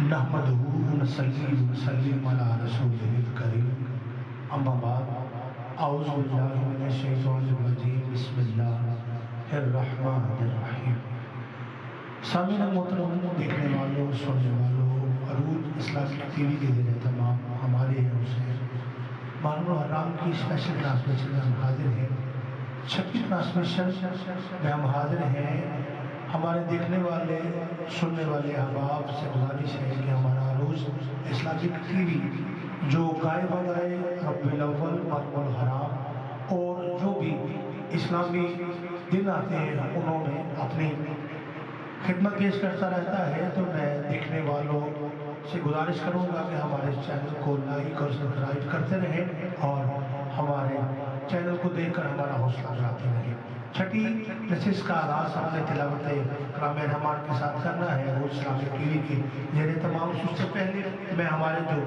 نحمدہ ونصلی ونسلم علی رسولہ الکریم اما بعد اعوذ باللہ من الشیطان الرجیم بسم اللہ الرحمن الرحیم سامعین محترم، دیکھنے والوں، سننے والوں، عروج اسلامک ٹی وی کے ذریعے تمام ہمارے یہاں سے معلوم الحرام کی اسپیشل ٹرانسمیشن میں ہم حاضر ہیں۔ 26 ٹرانسمیشن میں ہم حاضر ہیں۔ ہمارے دیکھنے والے سننے والے احباب سے گزارش ہے کہ ہمارا عروج اسلامک ٹی وی جو گائے بگائے ربیع الاول، معلوم الحرام اور جو بھی اسلامی دن آتے ہیں انہوں میں اپنی خدمت پیش کرتا رہتا ہے، تو میں دیکھنے والوں سے گزارش کروں گا کہ ہمارے چینل کو لائک اور سبسکرائب کرتے رہیں اور ہمارے چینل کو دیکھ کر ہمارا حوصلہ بڑھاتے رہیں۔ چھٹی نشست کا آغاز ہم نے تلاوت کلام رحمان کے ساتھ کرنا ہے عروج اسلامک ٹی وی کی ذریعے تمام۔ اس سے پہلے میں ہمارے جو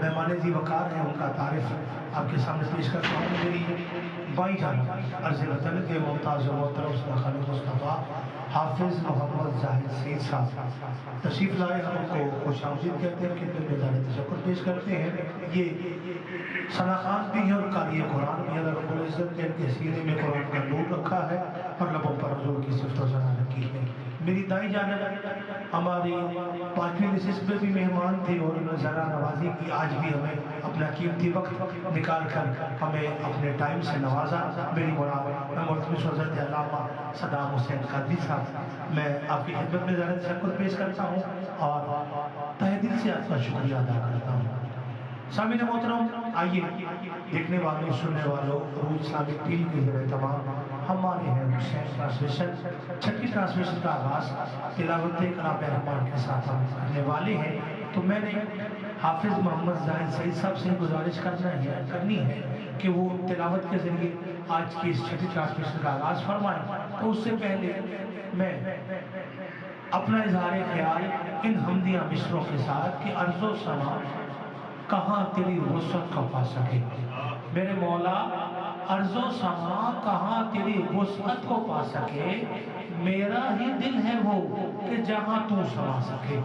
مہمان ذی وقار ہیں ان کا تعارف آپ کے سامنے پیش کرتا ہوں۔ میری بائیں جانب عرض وطن کے ممتاز و محترم سرکار مصطفیٰ حافظ محمد زاہد سید صاحب تشریف لائے، ہم ان کو خوش آمدید کہتے ہیں، خدمت میں ظاہر تشکر پیش کرتے ہیں۔ یہ ثناخوان بھی ہیں اور قاری قرآن بھی، اللہ رب العزت نے ان کے سینے میں قرآن کا نور رکھا ہے اور لبوں پر حضور کی صفت و ثنا رکھی ہے۔ میری دائیں جانب ہماری 5ویں نشست میں بھی مہمان تھے اور انہوں نے ذرا نوازی کی، آج بھی ہمیں اپنا قیمتی وقت نکال کر ہمیں اپنے ٹائم سے نوازا۔ میری مراد مرتبہ حضرت علامہ صدام حسین قادری صاحب، میں آپ کی خدمت میں ظاہر تشکر پیش کرتا ہوں اور تہہ دل سے آپ کا شکریہ ادا کرتا ہوں۔ سامعین محترم، آئیے دیکھنے والوں سننے والوں عروج اسلامک ٹی وی کے ذریعے تمام ہمارے ہیں حسین ٹرانسمیشن 6 ٹرانسمیشن کا آغاز تلاوت کلام رحمان کے ساتھ ہم کرنے والے ہیں۔ تو میں نے حافظ محمد زاہد سید صاحب سے گزارش کرنی ہے کہ وہ تلاوت کے ذریعے آج کی اس 6 ٹرانسمیشن کا آغاز فرمائیں۔ تو اس سے پہلے میں اپنا اظہار خیال ان حمدیہ مصروں کے ساتھ کہ عرض و سما کہاں تیری وسعت کو پا سکے، میرے مولا عرض و سما کہاں تیری وسعت کو پا سکے، میرا ہی دل ہے وہ کہ جہاں تو سما سکے،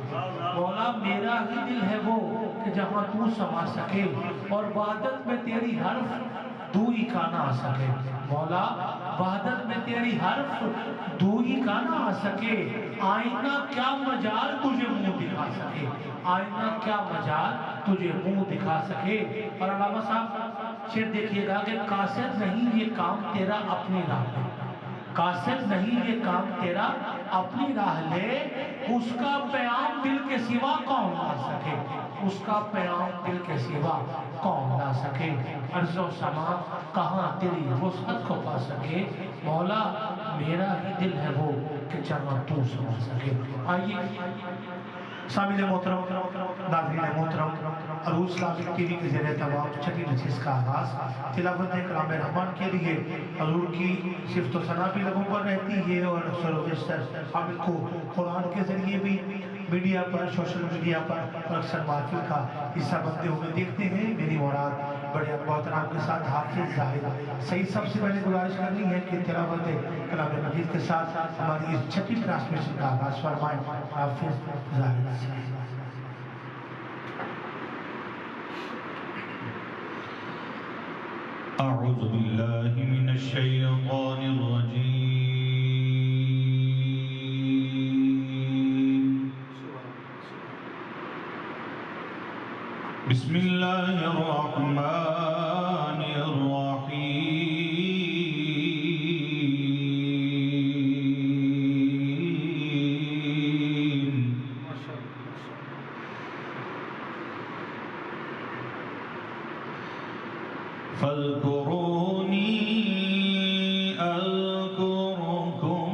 مولا میرا ہی دل ہے وہ کہ جہاں تو سما سکے، اور وحدت میں تیری حرف دوئی کا نہ آ سکے، مولا وحدت میں تیری حرف دوئی کا نہ آ سکے، آئینہ کیا مجال تجھے منہ دکھا سکے، آئینہ کیا مجال تجھے منہ دکھا سکے۔ اور علامہ صاحب شعر دیکھیے گا کہ قاصد نہیں یہ کام تیرا اپنی راہ لے، قاصد نہیں یہ کام تیرا اپنی راہ لے، اس کا پیام دل کے سوا کون لا سکے، اس کا پیام دل کے سوا کون لا سکے، عرض و سما کہاں تیری وسعت کو پا سکے، مولا میرا ہی دل ہے وہ کہ جہاں تو سما سکے۔ آئیے سامعین محترم، ناظرین محترم، عروج اسلامک ٹی وی کے ذریعے تمام 6 نشست کا آغاز تلاوت کلام رحمان کے لیے حضور کی صفت و ثنا بھی لبوں پر رہتی ہے اور اکثر و بیشتر ہم ان کو قرآن کے ذریعے بھی میڈیا پر، سوشل میڈیا پر اور اکثر محفل کا حصہ بنتے ہوئے دیکھتے ہیں۔ میری مراد بڑے محترم کے ساتھ حافظ زاہد سید صاحب سے میں نے گزارش کرنی ہے کہ تلاوت کلام مجید کے ساتھ ہماری اس 6 ٹرانسمیشن کا آغاز فرمائیں۔ حافظ زاہد اعوذ باللہ من الشیطان الرجیم، بسم اللہ الرحمن الرحیم، فاذکرونی اذکرکم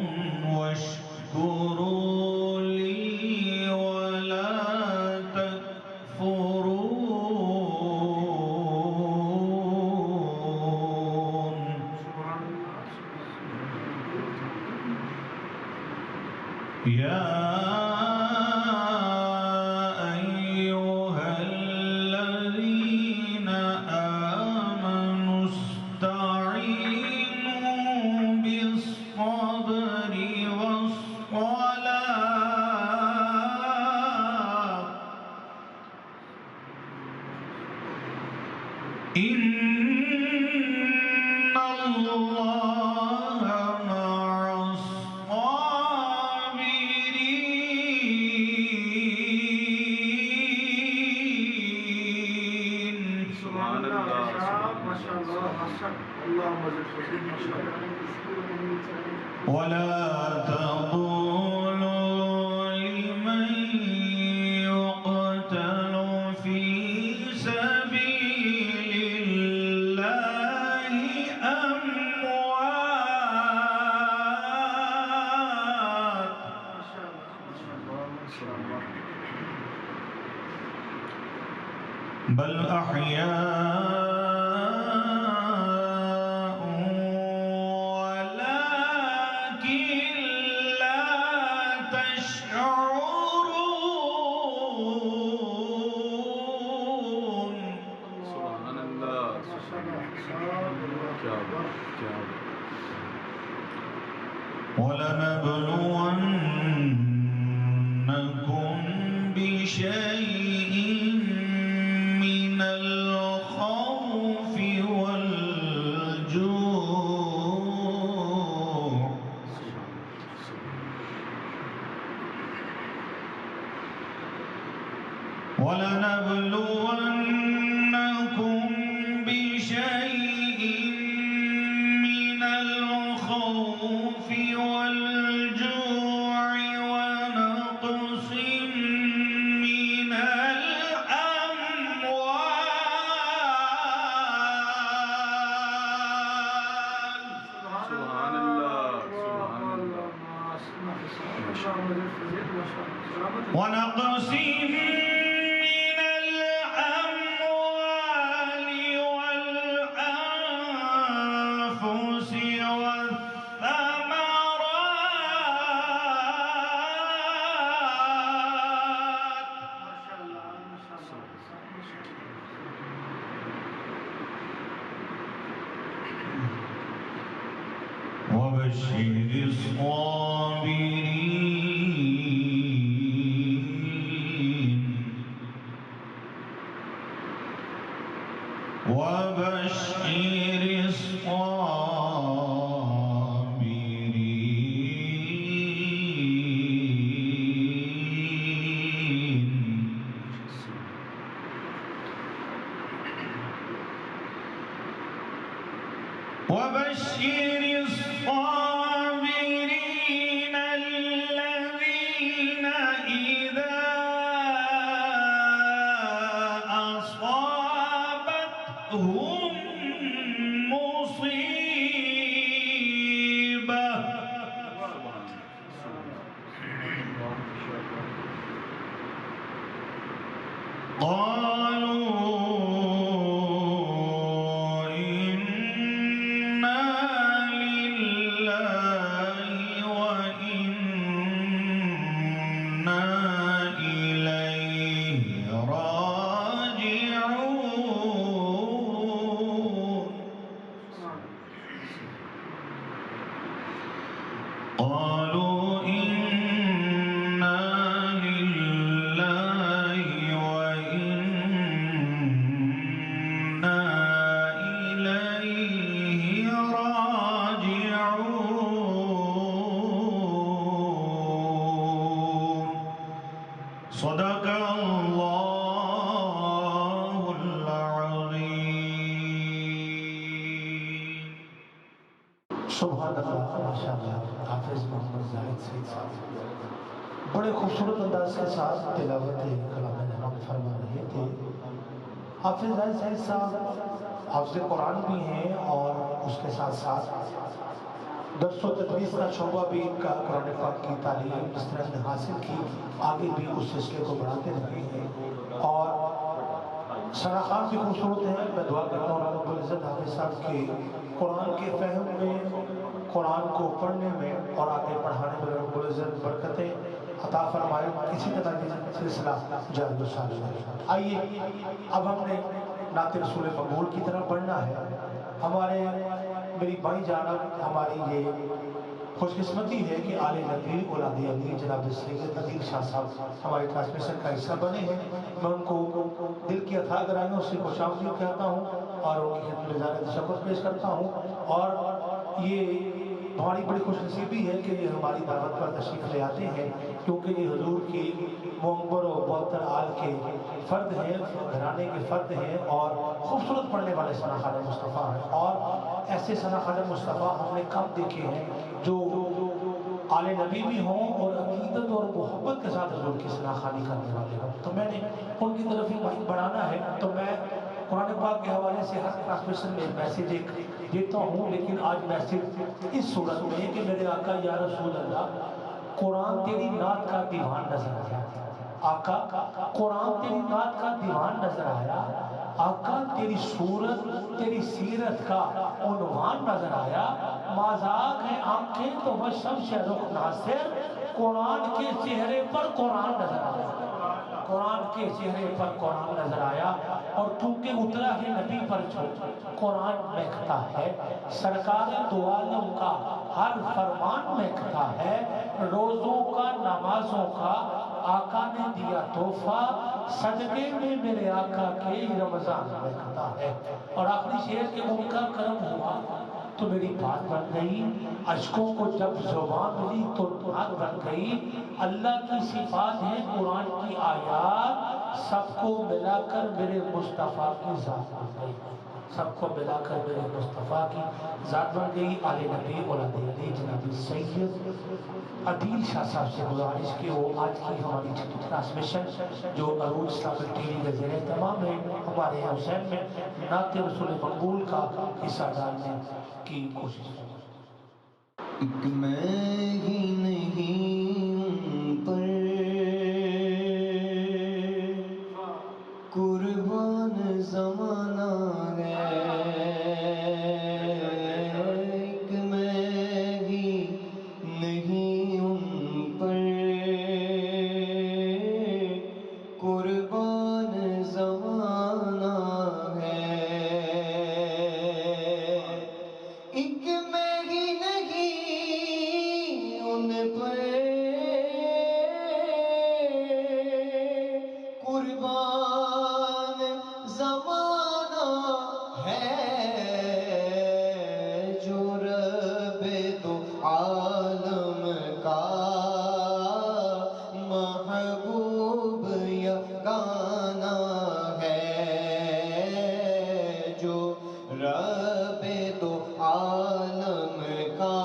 واشکروا لی ولا تکفرون، یا ایہا الذین آمنوا استعینوا بالصبر والصلاة ولا تقولوا لمن يقتل في سبيل الله أموات بل أحياء ولكن لا تشعرون. سبحان الله. ولنبلونكم بشيء من الخوف والجوع ولنبلونكم بشيء من الخوف والجوع ونقص من الأموال سبحان الله. سبحان الله. ونقص من الأموال والأنفس والثمرات وبشر الصابرين وبشر الصابرين وبشر الصابرين الذين إذا أصابتهم مصيبة قالوا إنا لله وإنا إليه راجعون قالوا إنا لله وإنا إليه راجعون صدق الله العظيم. سبحان اللہ ماشاءاللہ حافظ محمد زاہد سید صاحب بڑے خوبصورت انداز کے ساتھ تلاوت کلام حق فرما رہے تھے. حافظ زاہد سید صاحب حافظ قرآن بھی ہیں اور اس کے ساتھ ساتھ درس و تدریس کا شعبہ بھی کا قرآن پاک کی تعلیم جس طرح نے حاصل کی آگے بھی اس سلسلے کو بڑھاتے رہے ہیں اور شناخت بھی خوبصورت ہے. میں دعا کرتا ہوں رب العزت حافظ صاحب کے قرآن کے فہم میں قرآن کو پڑھنے میں اور آگے پڑھانے میں رب العزت برکتیں عطا فرمائے. اسی طرح کی سلسلہ جاری و ساری ہے. آئیے اب ہم نے نعت رسول مقبول کی طرف بڑھنا ہے. ہمارے میری بھائی جانب ہماری یہ خوش قسمتی ہے کہ آل نبی اولاد علی جناب سید عظیم شاہ صاحب ہمارے ٹرانسمیشن کا حصہ بنے ہیں. میں ان کو دل کی اتھاہ گرائیوں سے خوش آمدید کہتا ہوں اور ان کی خدمت میں زیادہ تشکر پیش کرتا ہوں. اور یہ ہماری بڑی خوش نصیبی ہے کہ یہ ہماری دعوت پر تشریف لے آتے ہیں کیونکہ یہ حضور کی معمر و معطر آل کے فرد ہیں, گھرانے کے فرد ہیں اور خوبصورت پڑھنے والے ثنا خان مصطفیٰ ہیں. اور ایسے ثنا خان مصطفیٰ ہم نے کم دیکھے ہیں جو آل نبی بھی ہوں اور عقیدت اور محبت کے ساتھ حضور کی صلاح خوانی کرنے والے ہوں. تو میں نے ان کی طرف ہی مائک بڑھانا ہے. تو میں قرآن پاک کے حوالے سے ہر ٹرانسمیشن میں میسیج ایک دیتا ہوں، لیکن آج میسیج اس صورت میں ہے کہ میرے آقا یا رسول اللہ، قرآن تیری نعت کا دیوان نظر آیا. آقا قرآن تیری نعت کا دیوان نظر آیا. آقا تیری صورت تیری سیرت کا عنوان نظر آیا. مذاق ہے آنکھیں تو وہ شمس رخ ناصر، قرآن کے چہرے پر قرآن نظر آیا. قرآن کے چہرے پر قرآن نظر آیا. اور کیونکہ اترا ہے نبی پر جو قرآن مہکتا ہے، سرکار دو عالم کا ہر فرمان مہکتا ہے. روزوں کا نمازوں کا آقا نے دیا تحفہ، صدقے میں میرے آقا کے رمضان مہکتا ہے. اور آخری شعر کہ ان کا کرم ہوا تو میری بات بن گئی، اشکوں کو جب زبان ملی تو بات بن گئی. اللہ کی صفات ہیں قرآن کی آیات، سب کو ملا کر میرے مصطفیٰ کی ذات بن گئی. سب کو ملا کر میرے مصطفیٰ کی ذات بن گئی. آل نبی اولاد علی جناب سید عدیل شاہ صاحب سے گزارش کی وہ آج کی ہماری ٹرانسمیشن جو عروج اسلامک ٹی وی کے زیر اہتمام ہے، ہمارے حسین میں نعت رسول مقبول کا حصہ ڈالنے کی کوشش کریں. ایک میں ہی نہیں ان پر قربان زمانہ ہے. ایک میں ہی نہیں ان پر قربان زمانہ ہے. ایک میں ہی نہیں ان پر قربان زمانہ ہے. جو رب دو عالم کا محبوب یگانہ ہے. جو رب دو عالم کا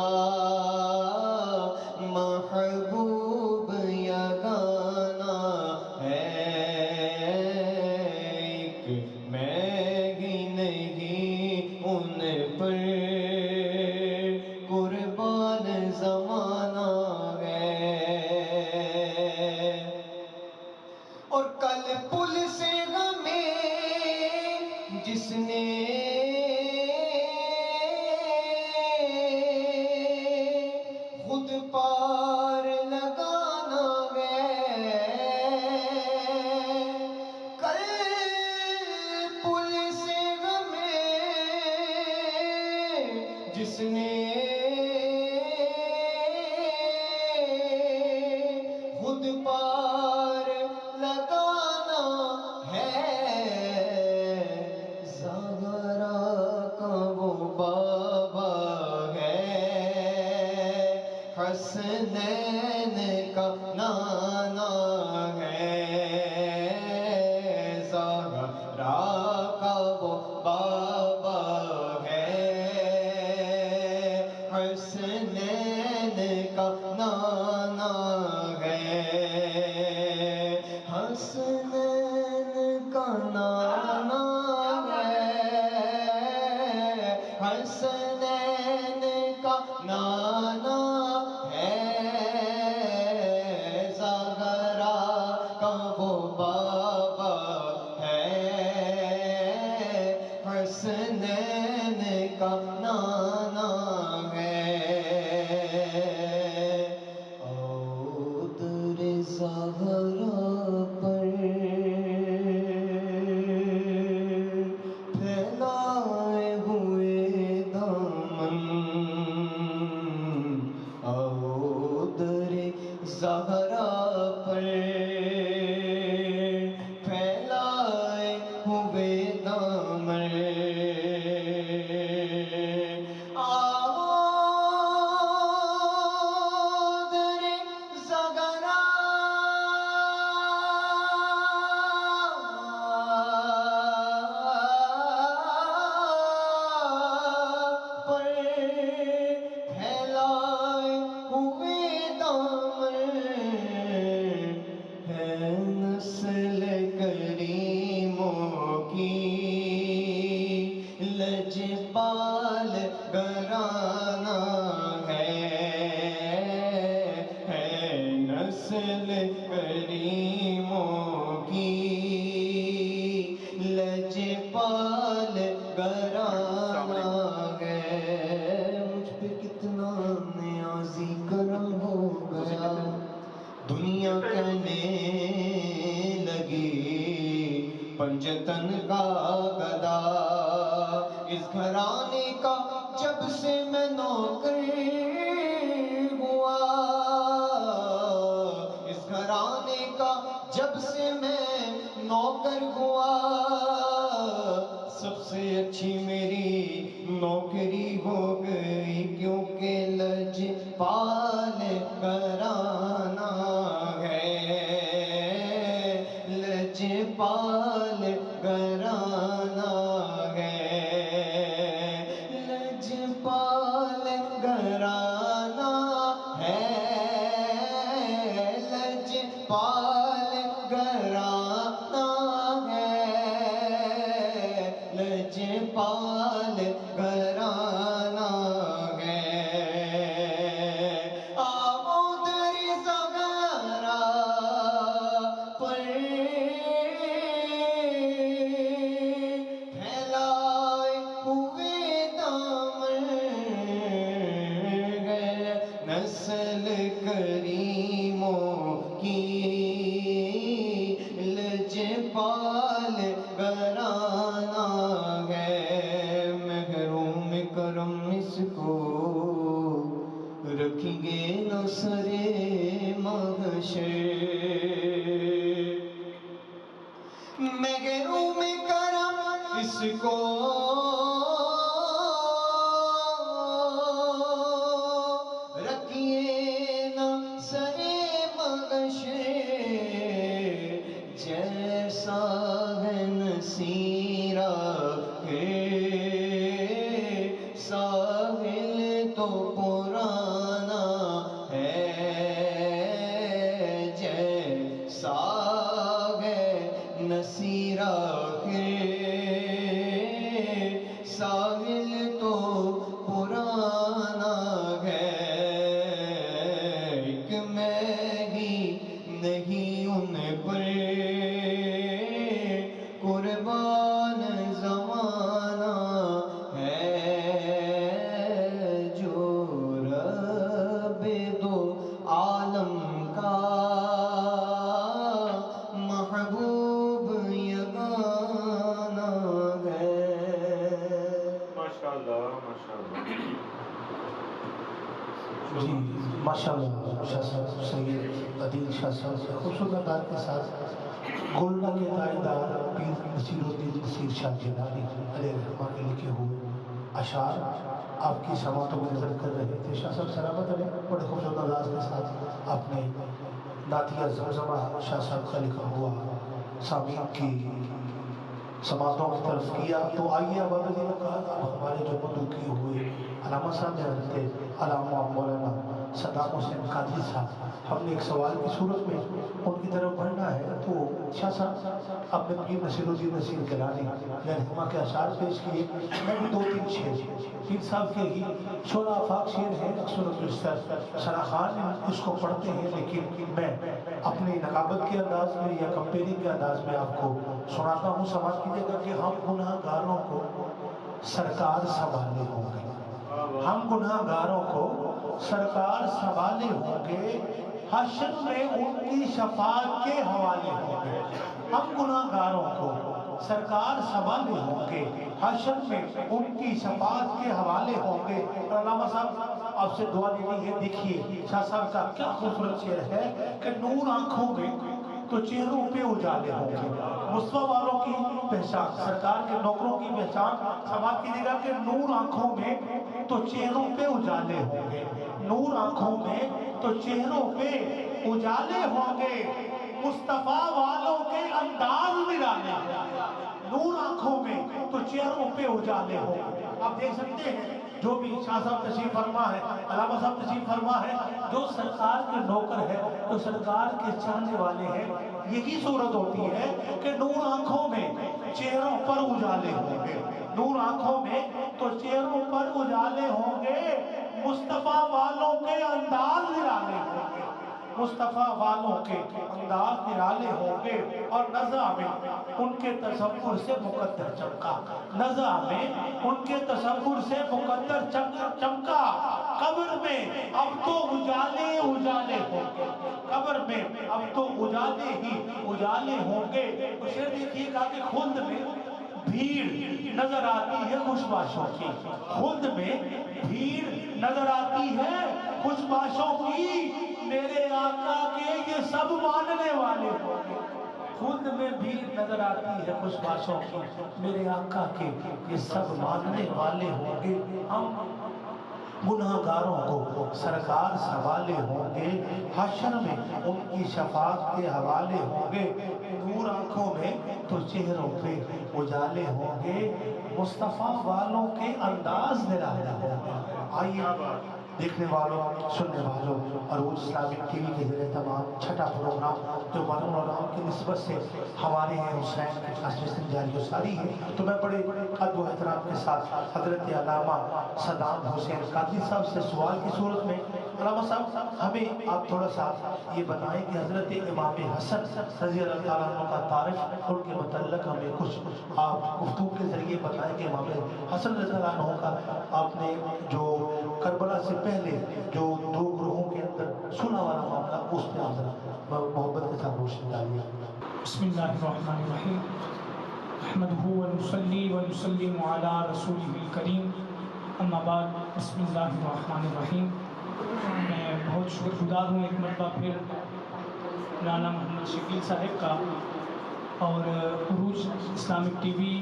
محبوب یگانہ ہے. ایک میں ہی نہیں ان پر قربان زمانہ ہے. اور کل پل سے ہمیں جس نے خود پار لگانا ہے. کل پل سے ہمیں جس نے خود پار لگانا ہے. زہرا کا وہ بابا ہے، حسنین کا نانا ہے. زہرا کا وہ بابا ہے، حسنین کا نانا ہے. حسنین کا نانا ہے، حسنین کا نانا ہے. زہرا کا وہ بابا ہے، حسنین کا نانا ہے. عود زہرا پر پھیلائے ہوئے دامن، عود زہرا پر پھیلائے ہوئے دامن. پھیلائے ہوئے نسل کریموں کی لجپال گھرانہ ہے مجھ پہ کتنا نیازی کرم ہو گیا دنیا کہنے لگی پنجتن کا گدا اس گھرانے کا جب سے میں نوکر ہوا اس گھرانے کا جب سے میں نوکر ہوا سب سے اچھی میری نوکری ہو گئی کیونکہ لجپال گھرانہ ہے لجپال گھرانہ ہے لجپال گھرانہ ہے لجپال گھرانہ ہے لجپال گھرانہ ہے آمود زغرا پر پھیلائے ہوئے دامن ہے نسل کریموں کی لجپال گھرانہ ہے محروم کرم اس کو رکھیں گے نہ سرے محشر محروم کرم اس کو رکھیے نہ سرے محشر جیسا ہے نصیرہ ہے ساحل تو پرانا ہے جیسا ہے نصیرہ ہے ساحل تو پرانا ہے ایک میں ہی نہیں ان پر قربان زمانہ ہے جو رب دو عالم کا محبوب یگانہ ہے ماشاءاللہ ماشاءاللہ جی ماشاءاللہ شاہ صاحب سید عدیل شاہ صاحب خوبصورت انداز کے ساتھ گولڈا کے تاجدار پیر نصیر الدین نصیر شاہ جیلانی علیہ رحمہ کے لکھے ہوئے اشعار آپ کی سماعتوں میں نظر کر رہے تھے شاہ صاحب سلامت علیہ بڑے خوبصورت انداز کے ساتھ آپ نے نعتیہ زمزمہ شاہ صاحب کا لکھا ہوا سامعین کی سماعتوں کی طرف کیا تو آئیے اب اب ہمارے جو مدعو کیے ہوئے علامہ صاحب نے حضرت علامہ مولانا صدام حسین قادری صاحب ہم نے ایک سوال کی صورت میں ان کی طرف بڑھنا ہے تو شاہ صاحب اپنے پیر نصیر الدین نصیر گیلانی رحمہ کے اشعار پیش کیے میں بھی 2-3 شعر پیر صاحب کے ہی شعرا آفاق شعر ہیں اکثر و بیشتر سراخان اس کو پڑھتے ہیں لیکن میں اپنی نقابت کے انداز میں یا کمپیرنگ کے انداز میں آپ کو سناتا ہوں سماعت کیجیے گا کہ ہم گناہ گاروں کو سرکار سنبھالے ہوں گے ہم گناہ گاروں کو سرکار سنبھالے ہوں گے حشر میں ان کی شفاعت کے حوالے ہوں گے ہم گناہ گاروں کو سرکار سنبھالے ہوں گے حشر میں ان کی شفاعت کے حوالے ہوں گے اور علامہ صاحب آپ سے دعا دینی ہے دیکھیے شاہ صاحب کا کیا خوبصورت شعر ہے کہ نور آنکھوں میں تو چہروں پہ اجالے ہوں گے مصطفیٰ والوں کی پہچان سرکار کے نوکروں کی پہچان سماعت کیجیے گا کہ نور آنکھوں میں تو چہروں پہ اجالے ہوں گے نور آنکھوں میں تو چہروں پہ اجالے ہوں گے مصطفیٰ والوں کے انداز نرالے نور آنکھوں میں تو چہروں پہ اجالے ہوں گے آپ دیکھ سکتے ہیں جو بھی شاہ صاحب تشریف فرما ہے علامہ صاحب تشریف فرما ہے جو سرکار کے نوکر ہے جو سرکار کے چاہنے والے ہیں یہی صورت ہوتی ہے کہ نور آنکھوں میں چہروں پر اجالے ہوں گے نور آنکھوں میں تو چہروں پر اجالے ہوں گے مصطفیٰ والوں کے انداز نرالے ہوں گے مصطفیٰ والوں کے انداز نرالے ہوں گے اور نزع میں ان کے تصور سے مقدر چمکا، نزع میں ان کے تصور سے مقدر چمکا، قبر میں اب تو اجالے اجالے ہوں گے، قبر میں اب تو اجالے ہی اجالے ہوں گے۔ تو شعر دیکھیے گا کہ خلد میں بھیڑ نظر آتی ہے خوش باشوں کی، خلد میں بھیڑ نظر آتی ہے خوش باشوں کی، میرے آقا کے یہ سب ماننے والے ہوں گے۔ خلد میں بھیڑ نظر آتی ہے خوش باشوں کی، میرے آقا کے یہ سب ماننے والے ہوں گے۔ ہم گناہ گاروں کو سرکار سوالے ہوں گے، حشر میں ان کی شفاعت کے حوالے ہوں گے، نور آنکھوں میں تو چہروں پہ اجالے ہوں گے، مصطفیٰ والوں کے انداز نرالے ہوں گے۔ آئیے دیکھنے والوں، سننے والوں، عروج اسلامک ٹی وی کے ذریعے تمام چھٹا پروگرام جو مرحوم علماء کی نسبت سے ہمارے ہیں حسین کی ٹرانسلیشن جاری و ساری ہے، تو میں بڑے ادب و احترام کے ساتھ حضرت علامہ صدام حسین قادری صاحب سے سوال کی صورت میں، علامہ صاحب ہمیں آپ تھوڑا سا یہ بتائیں کہ حضرت امام حسن رضی اللہ تعالیٰ عنہ کا تعارف، ان کے متعلق ہمیں کچھ آپ گفتگو کے ذریعے بتائیں کہ امام حسن رضی اللہ عنہ کا آپ نے جو کربلا سے پہلے جو دو گروہوں کے اندر صلح والا معاملہ، اس پہ آپ ذرا محبت کے ساتھ روشنی ڈالیے۔ بسم اللہ الرحمن الرحیم، نحمدہ ونصلی ونسلم علی رسولہ الکریم، اما بعد، بسم اللہ الرحمن الرحیم۔ میں بہت شکر گزار ہوں ایک مرتبہ پھر رانا محمد شکیل صاحب کا اور عروج اسلامک ٹی وی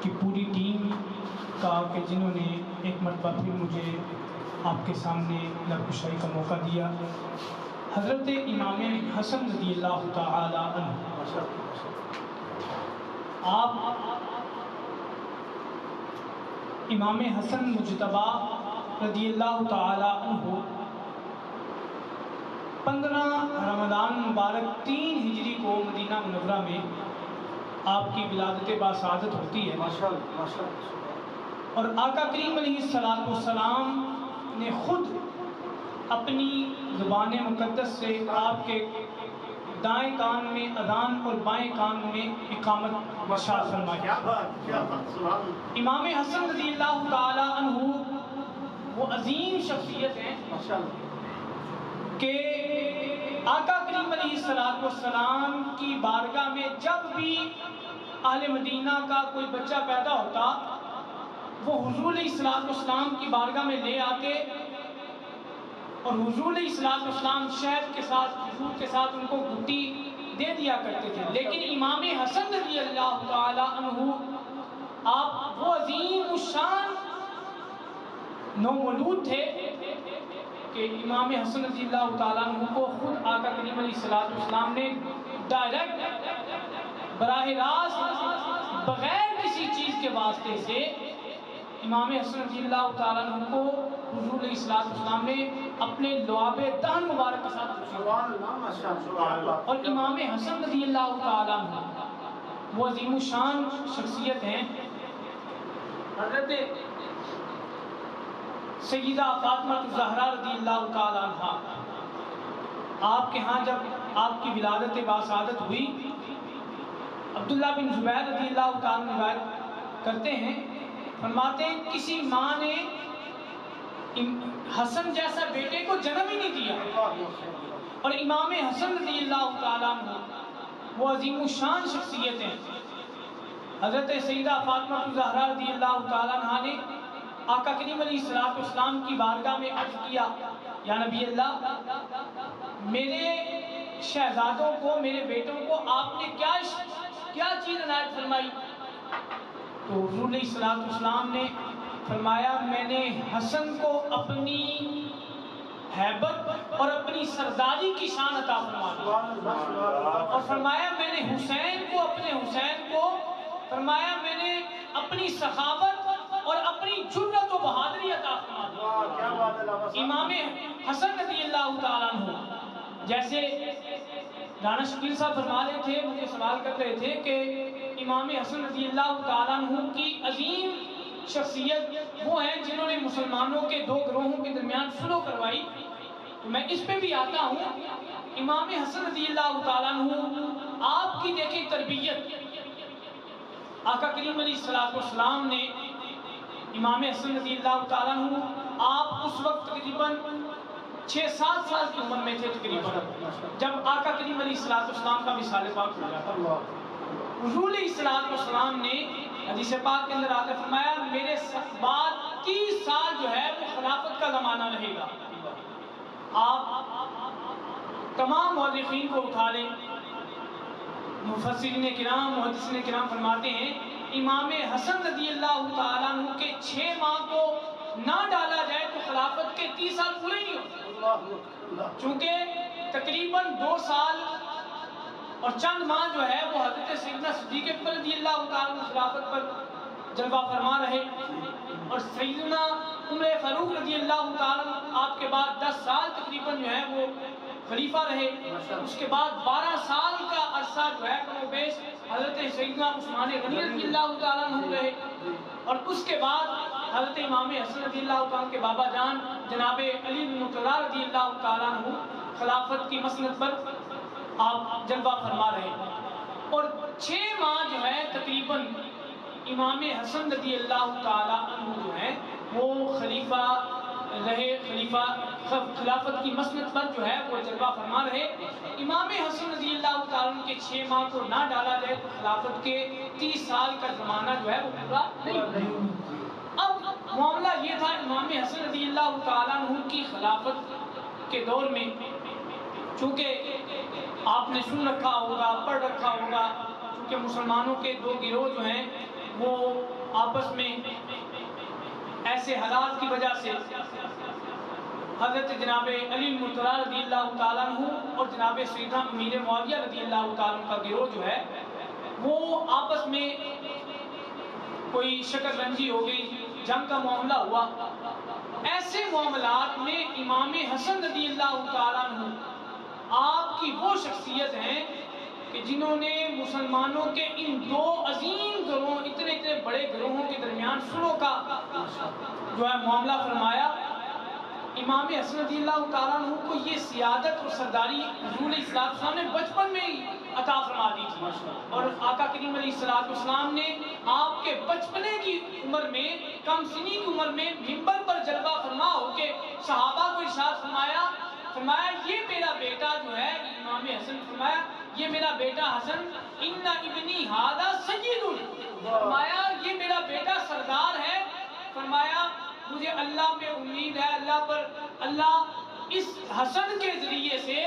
کی پوری ٹیم کا کہ جنہوں نے ایک مرتبہ پھر مجھے آپ کے سامنے لبکشائی کا موقع دیا۔ حضرت امام حسن رضی اللہ تعالی عنہ، آپ امام حسن مجتبی رضی اللہ تعالی عنہ 15 رمضان مبارک 3 ہجری کو مدینہ منورہ میں آپ کی ولادت باسعادت ہوتی ہے، اور آقا کریم علیہ السلام نے خود اپنی زبان مقدس سے آپ کے دائیں کان میں اذان اور بائیں کان میں اقامت ارشاد فرمائی۔ امام حسن رضی اللہ تعالی عنہ وہ عظیم شخصیت ہیں کہ آقا کریم علیہ السلام کی بارگاہ میں جب بھی اہل مدینہ کا کوئی بچہ پیدا ہوتا، وہ حضور علیہ السلام کی بارگاہ میں لے آتے اور حضور علیہ السلام شہد کے ساتھ حضور کے ساتھ ان کو گھٹی دے دیا کرتے تھے۔ لیکن امام حسن رضی اللہ تعالی عنہ، آپ وہ عظیم الشان نومولود تھے کہ امام حسن رضی اللہ تعالیٰ عنہ کو خود آقا کریم علیہ السلام نے ڈائریکٹ براہ راست بغیر کسی چیز کے واسطے سے امام حسن رضی اللہ تعالیٰ عنہ کو حضور علیہ السلام نے اپنے لعاب دہن مبارک کے ساتھ اور امام حسن رضی اللہ تعالیٰ عنہ وہ عظیم الشان شخصیت ہیں۔ حضرت سیدہ فاطمہ الزہرا رضی اللہ تعالیٰ عنہ، آپ کے ہاں جب آپ کی ولادت باسعادت ہوئی، عبداللہ بن زبیر رضی اللہ تعالیٰ عنہ روایت کرتے ہیں، فرماتے ہیں کسی ماں نے حسن جیسا بیٹے کو جنم ہی نہیں دیا، اور امام حسن رضی اللہ تعالیٰ عنہ وہ عظیم الشان شخصیت ہیں۔ حضرت سیدہ فاطمہ الزہرا رضی اللہ تعالیٰ عنہ نے آقا کریم علیہ السلام کی بارگاہ میں عرض کیا، یا نبی اللہ، میرے شہزادوں کو، میرے بیٹوں کو آپ نے کیا چیز عنایت فرمائی؟ تو حضور علیہ السلام نے فرمایا، میں نے حسن کو اپنی ہیبت اور اپنی سرداری کی شان عطا فرمایا، اور فرمایا میں نے حسین کو، اپنے حسین کو فرمایا میں نے اپنی سخاوت اور اپنی جرأت و بہادری عطا فرمائی۔ امام حسن رضی اللہ تعالیٰ عنہ، جیسے رانا شکیل صاحب فرما رہے تھے، مجھے سوال کر رہے تھے کہ امام حسن رضی اللہ تعالیٰ عنہ کی عظیم شخصیت وہ ہیں جنہوں نے مسلمانوں کے دو گروہوں کے درمیان صلح کروائی، میں اس پہ بھی آتا ہوں. امام حسن رضی اللہ تعالیٰ عنہ آپ کی دیکھیں تربیت. آقا کریم علیہ السلام نے امام حسن رضی اللہ تعالیٰ عنہ آپ اس وقت تقریباً 6-7 سال کی عمر میں تھے تقریباً جب آقا کریم علیہ السلام کا وصال پاک ہوا تھا. حضور علیہ السلام نے حدیث پاک کے اندر آقا فرمایا میرے بعد 30 سال جو ہے وہ خلافت کا زمانہ رہے گا. آپ تمام مورخین کو اٹھا لیں, مفسرین کرام محدثین کرام فرماتے ہیں امام حسن رضی اللہ تعالیٰ عنہ کے 6 ماہ کو نہ ڈالا جائے تو خلافت کے 30 سال پورے نہیں ہوتے. چونکہ تقریباً 2 سال اور چند ماہ جو ہے وہ حضرت سیدنا صدیق اکبر رضی اللہ تعالیٰ عنہ خلافت پر جلوہ فرما رہے, اور سیدنا عمر فاروق رضی اللہ تعالیٰ عنہ آپ کے بعد 10 سال تقریباً جو ہے وہ خلیفہ رہے. اس کے بعد 12 سال کا عرصہ جو ہے کم و بیش حضرت سیدنا عثمان غنی رضی اللہ تعالیٰ عنہ رہے, اور اس کے بعد حضرت امام حسن رضی اللہ تعالیٰ عنہ کے بابا جان جناب علی بن مرتضیٰ رضی اللہ تعالیٰ عنہ خلافت کی مسند پر آپ جلوہ فرما رہے. اور 6 ماہ جو ہے تقریباً امام حسن رضی اللہ تعالیٰ عنہ جو ہے وہ خلیفہ رہے, خلافت کی مسند پر جو ہے وہ جلوہ فرما رہے. امام حسن رضی اللہ تعالیٰ عنہ کے 6 ماہ کو نہ ڈالا جائے تو خلافت کے 30 سال کا زمانہ جو ہے وہ پورا نہیں. اب معاملہ یہ تھا امام حسن رضی اللہ تعالیٰ عنہ کی خلافت کے دور میں, چونکہ آپ نے سن رکھا ہوگا, پڑھ رکھا ہوگا, چونکہ مسلمانوں کے 2 گروہ جو ہیں وہ آپس میں ایسے حالات کی وجہ سے حضرت جناب علی مرتضیٰ رضی اللہ تعالیٰ عنہ اور جناب سیدنا امیر معاویہ رضی اللہ تعالیٰ عنہ کا گروہ جو ہے وہ آپس میں کوئی شکر رنجی ہو گئی, جنگ کا معاملہ ہوا. ایسے معاملات میں امام حسن رضی اللہ تعالیٰ عنہ آپ کی وہ شخصیت ہیں کہ جنہوں نے مسلمانوں کے ان 2 عظیم گروہوں, اتنے بڑے گروہوں کے درمیان صلح کا جو ہے معاملہ فرمایا. امام حسن رضی اللہ تعالیٰ عنہ کو یہ سیادت اور سرداری حضور علیہ السلام نے بچپن میں ہی عطا فرما دی تھی, اور آقا کریم علیہ السلام نے آپ کے بچپنے کی عمر میں, کم سنی کی عمر میں منبر پر جلوہ فرما ہو کے صحابہ کو ارشاد فرمایا یہ میرا بیٹا جو ہے امام حسن, فرمایا یہ میرا بیٹا حسن ان ابنی ھذا سید, فرمایا یہ میرا بیٹا سردار ہے. فرمایا مجھے اللہ میں امید ہے, اللہ اس حسن کے ذریعے سے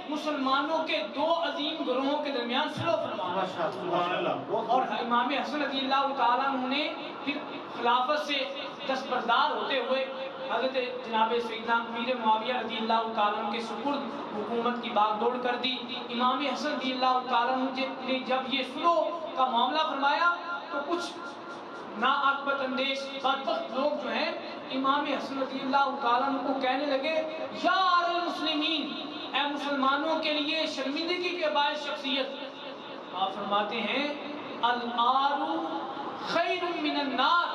مسلمانوں کے 2 عظیم گروہوں کے درمیان صلح فرمایا. اور امام حسن رضی اللہ تعالیٰ عنہ نے پھر خلافت سے دستبردار ہوتے ہوئے حضرت جناب سیدنا امیر معاویہ رضی اللہ تعالیٰ عنہ کے سپرد حکومت کی باغ دوڑ کر دی. امام حسن رضی اللہ تعالیٰ عنہ نے جب یہ صلح کا معاملہ فرمایا تو کچھ ناعاقبت اندیش بدبخت لوگ جو ہیں امام حسن رضی اللہ تعالیٰ عنہ کو کہنے لگے یا عار المسلمین, اے مسلمانوں کے لیے شرمندگی کے باعث شخصیت. آپ فرماتے ہیں العار خیر من النار,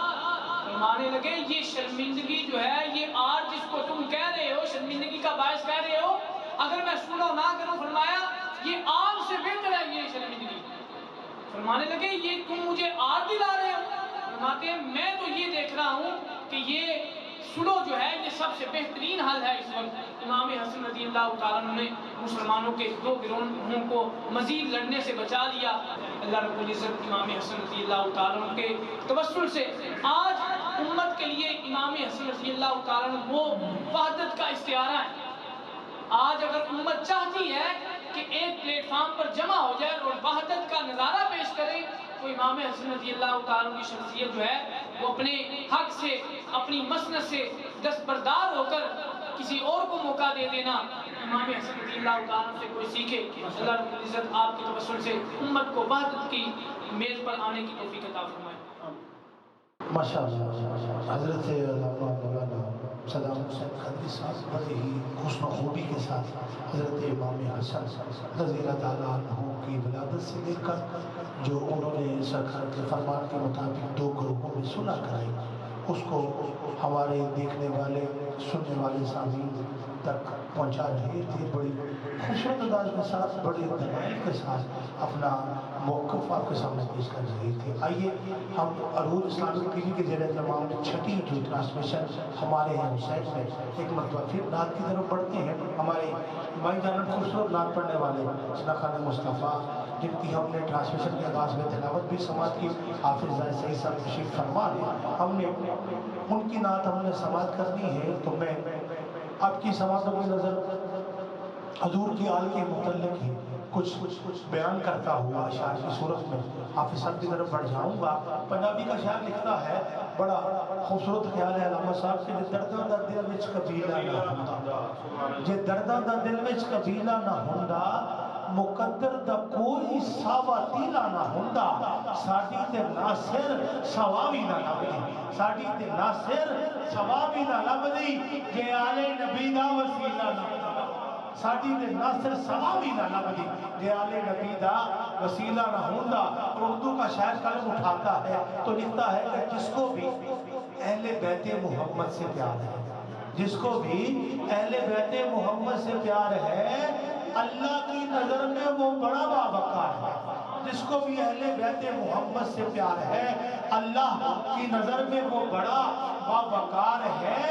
فرمانے لگے یہ شرمندگی جو ہے, یہ آر جس کو تم کہہ رہے ہو, شرمندگی کا باعث کہہ رہے ہو, اگر میں صلح نہ کروں, فرمایا یہ آگ سے بہتر ہے یہ شرمندگی. فرمانے لگے یہ تم مجھے آگ دلا رہے ہو. فرماتے ہیں میں تو یہ دیکھ رہا ہوں کہ یہ صلح جو ہے یہ سب سے بہترین حل ہے اس وقت. امام حسن رضی اللہ تعالیٰ عنہ نے مسلمانوں کے 2 گروہوں کو مزید لڑنے سے بچا لیا. اللہ رب العزت امام حسن رضی اللہ تعالیٰ عنہ کے توسل سے آج امت کے لیے امام حسن رضی اللہ تعالیٰ عنہ وہ وحدت کا استعارہ ہے. آج اگر امت چاہتی ہے کہ ایک پلیٹ فارم پر جمع ہو جائے اور وحدت کا نظارہ پیش کرے تو امام حسن رضی اللہ تعالیٰ عنہ کی شخصیت جو ہے وہ اپنے حق سے, اپنی مسند سے دستبردار ہو کر کسی اور کو موقع دے دینا امام حسن رضی اللہ تعالیٰ عنہ سے کوئی سیکھے. اللہ رب العزت آپ کے توسل سے امت کو وحدت کی میز پر آنے کی توفیق عطا فرمائے. ماشاءاللہ حضرت مولانا صدام حسین قادری صاحب بڑے ہی حسن و خوبی کے ساتھ حضرت امام حسن رضی اللہ تعالیٰ عنہ کی ولادت سے لے کر جو انہوں نے سرکار کے فرمان کے مطابق 2 گروہوں میں صلح کرائی اس کو ہمارے دیکھنے والے سننے والے سامعین تک پہنچا رہے تھے، بڑی خوبصورت انداز کے ساتھ، بڑے دلائل کے ساتھ اپنا موقف آپ کے سامنے پیش کر رہے تھے۔ آئیے ہم عروج اسلامک ٹی وی کے زیر اہتمام چھٹی جو ٹرانسمیشن ہمارے یہاں حسین میں ایک مرتبہ پھر نعت کی طرف بڑھتے ہیں۔ ہمارے بھائی جانب خوبصورت نعت پڑھنے والے ثنا خان مصطفیٰ، جن کی ہم نے ٹرانسمیشن کے آغاز میں تلاوت بھی سماعت کی، حافظ زاہد سعید صاحب تشریف فرما ہے، ہم نے ان کی نعت ہم نے سماعت کرنی ہے۔ تو میں آپ کی سماعتوں کی نظر حضور کی آل کے متعلق ہی کچھ بیان کرتا ہوا اشعار کی صورت میں حافظ صاحب کی طرف بڑھ جاؤں گا۔ پنجابی کا شاعر لکھتا ہے، بڑا خوبصورت خیال ہے علامہ صاحب کے، جے درداں دا دل وچ قبیلہ نہ ہوندا، جے درداں دا دل وچ قبیلہ نہ ہوندا، مقدر دا کوئی ساوا تیلا نہ ہوندا، ساڈی تے ناصر ثوابی نہ لبدی، ساڈی تے ناصر ثوابی نہ لبدی، جے آل نبی دا وسیلہ نہ ہوندا، ساڈی تے ناصر ثوابی نہ لبدی، جے آل نبی دا وسیلہ نہ ہوندا۔ اردو کا شاعر قلم اٹھاتا ہے تو لکھتا ہے کہ جس کو بھی اہل بیت محمد سے پیار ہے، جس کو بھی اہل بیت محمد سے پیار ہے، اللہ کی نظر میں وہ بڑا باوقار ہے۔ جس کو بھی اہل بیت محمد سے پیار ہے، اللہ کی نظر میں وہ بڑا باوقار ہے۔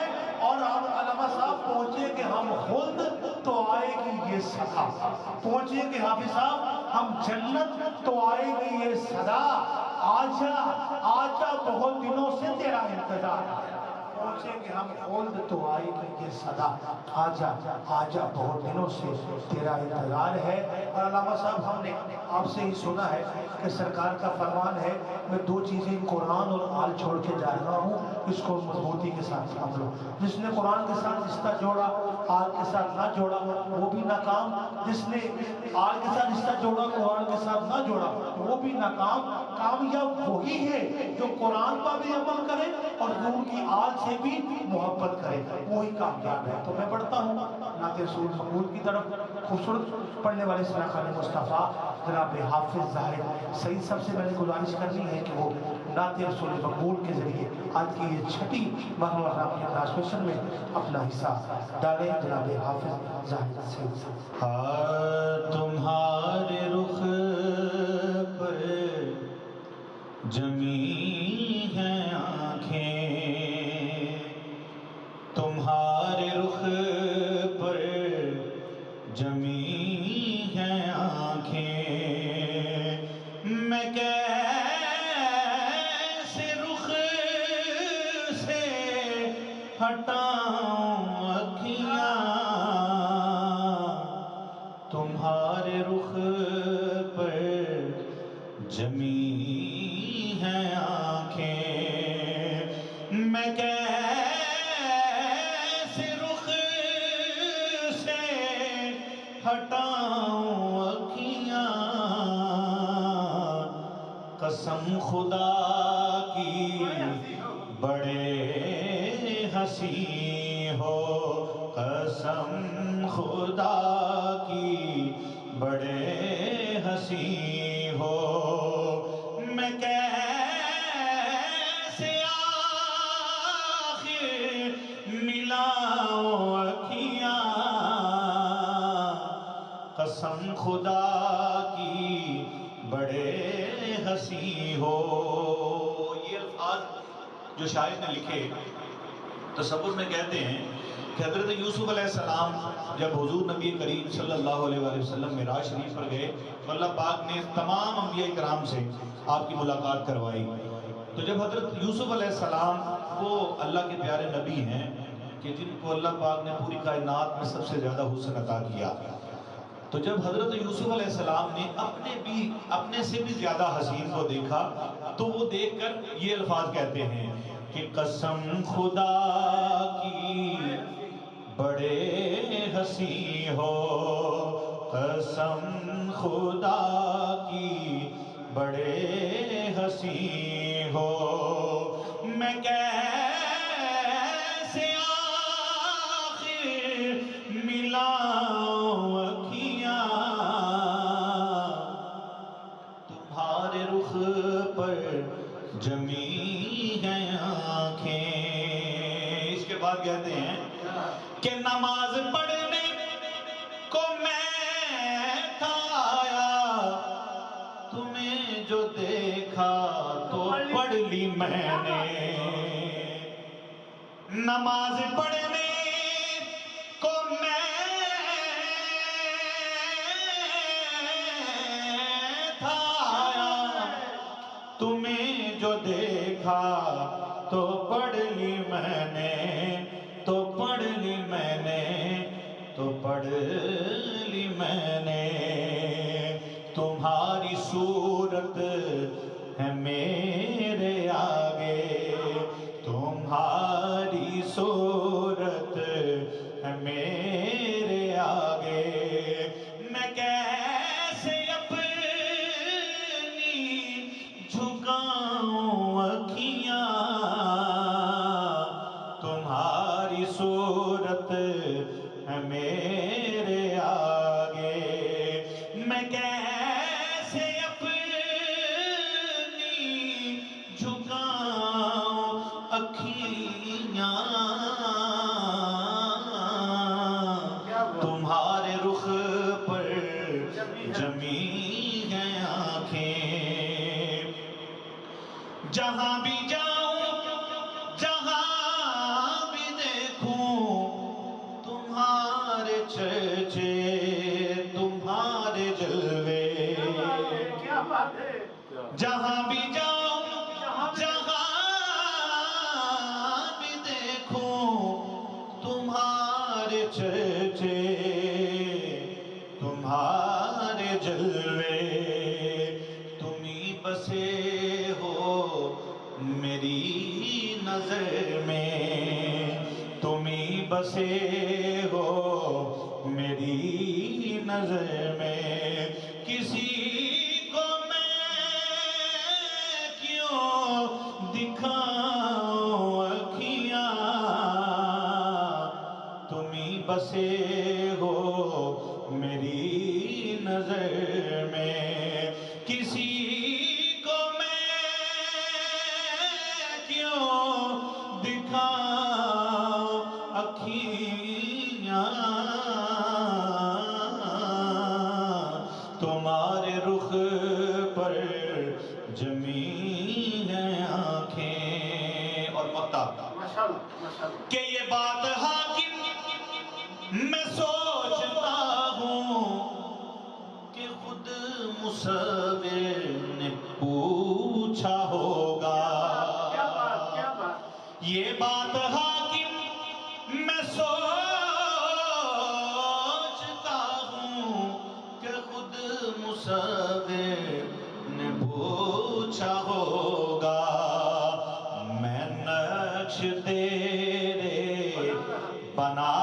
اور اب علامہ صاحب پہنچے کہ ہم خود تو آئے گی یہ صدا، پہنچے کہ حافظ صاحب ہم جنت تو آئے گی یہ صدا، آجا آجا بہت دنوں سے تیرا انتظار ہے، پہنچے کہ ہم خود تو آئے گی یہ صدا، آجا آجا بہت دنوں سے تیرا انتظار ہے۔ اور علامہ صاحب ہم نے آپ سے ہی سنا ہے کہ سرکار کا فرمان ہے، میں دو چیزیں قرآن اور آل چھوڑ کے جا رہا ہوں، اس کو مضبوطی کے ساتھ سمجھ لو۔ جس نے قرآن کے ساتھ رشتہ جوڑا، آل کے ساتھ نہ جوڑا، وہ بھی ناکام۔ جس نے آل کے ساتھ رشتہ جوڑا، قرآن کے ساتھ نہ جوڑا، وہ بھی ناکام۔ کامیاب وہی ہے جو قرآن پر بھی عمل کرے اور حضور کی آل سے بھی محبت کرے، وہی کامیاب ہے۔ تو میں بڑھتا ہوں نعت رسول مقبول کی طرف۔ خوبصورت پڑھنے والے ثنا خان مصطفیٰ جناب حافظ زاہد سعید صاحب سے میں نے گزارش کرنی ہے کہ وہ نعت رسول مقبول کے ذریعے آج کی یہ چھٹی مرحلہ کی ٹرانسمیشن میں اپنا حصہ ڈالیں۔ جناب حافظ زاہد سعید صاحب۔ تمہارے رخ پر جمی ہیں آنکھیں، تمہارے رخ پر جمی ہیں آنکھیں، میں کیسے رخ سے ہٹاؤں اکھیاں، تمہارے رخ پر جمی ہیں آنکھیں، میں کیسے رخ سے ہٹاؤں اکھیاں، قسم خدا کی بڑے ہنسی ہو، قسم خدا کی بڑے ہنسی ہو، میں کیسے آخر ملاؤں اکھیاں، قسم خدا کی بڑے ہنسی ہو۔ یہ الفاظ جو شاعر نے لکھے تصور میں کہتے ہیں کہ حضرت یوسف علیہ السلام جب حضور نبی کریم صلی اللہ علیہ وآلہ وسلم معراج شریف پر گئے تو اللہ پاک نے تمام انبیاء کرام سے آپ کی ملاقات کروائی، تو جب حضرت یوسف علیہ السلام وہ اللہ کے پیارے نبی ہیں کہ جن کو اللہ پاک نے پوری کائنات میں سب سے زیادہ حسن عطا کیا، تو جب حضرت یوسف علیہ السلام نے اپنے سے بھی زیادہ حسین کو دیکھا تو وہ دیکھ کر یہ الفاظ کہتے ہیں کہ قسم خدا کی بڑے ہنسی ہو، قسم خدا کی بڑے ہنسی ہو، میں کیسے آخر ملاؤں اکھیاں، تمہارے رخ پر جمی ہیں آنکھیں۔ اس کے بعد کہتے ہیں کہ نماز پڑھنے لی میں نے نماز پڑھنے کو میں تھا آیا تمہیں جو دیکھا تو پڑھ لی میں نے تو پڑھ لی میں نے تو پڑھ لی میں نے تمہاری صورت ہے میرے آگے تمہاری صورت ہے میرے آگے میں کیسے اپنی جھکاؤں اکھیاں تمہاری صورت ہے میرے آگے میں کیسے اپنی جھکاؤں اکھیاں تمہارے رخ پر جمی ہیں آنکھیں جہاں بھی جاؤں جہاں بھی دیکھوں تمہارے چرچے تمہارے جلوے جہاں بھی جاؤں جہاں بھی دیکھوں تمہارے چرچے تمہارے جلوے تمہیں بسے ہو میری نظر میں تمہیں بسے ہو میری نظر میں کسی کو میں کیوں دکھاؤں اکھیاں تمہیں بسے ہو میری نظر میں کسی کو میں کیوں دکھاؤں اکھیاں تمہارے رخ پر جمی ہیں آنکھیں اور مقطع کہ یہ بات حاکم میں سوچتا ہوں کہ خود مصور نے پوچھا ہوگا یہ بات حاکم میں سوچتا ہوں کہ خود مصور نے پوچھا ہوگا میں نقش تیرے بنا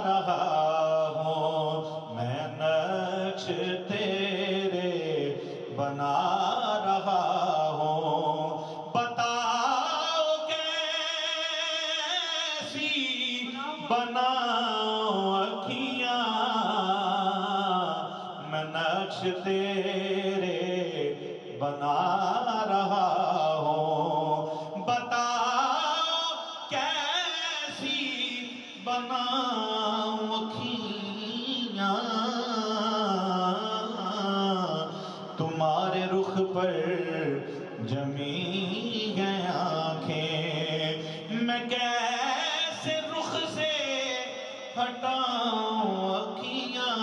رہا ہوں میں نقش تیرے بنا رہا ہوں بتاؤ کیسی بناؤں اکھیاں میں نقش تیرے بنا رہا ہوں بتاؤ کیسی بناؤں اکھیاں تمہارے رخ پر جمی ہیں آنکھیں میں کیسے رخ سے ہٹاؤں اکھیاں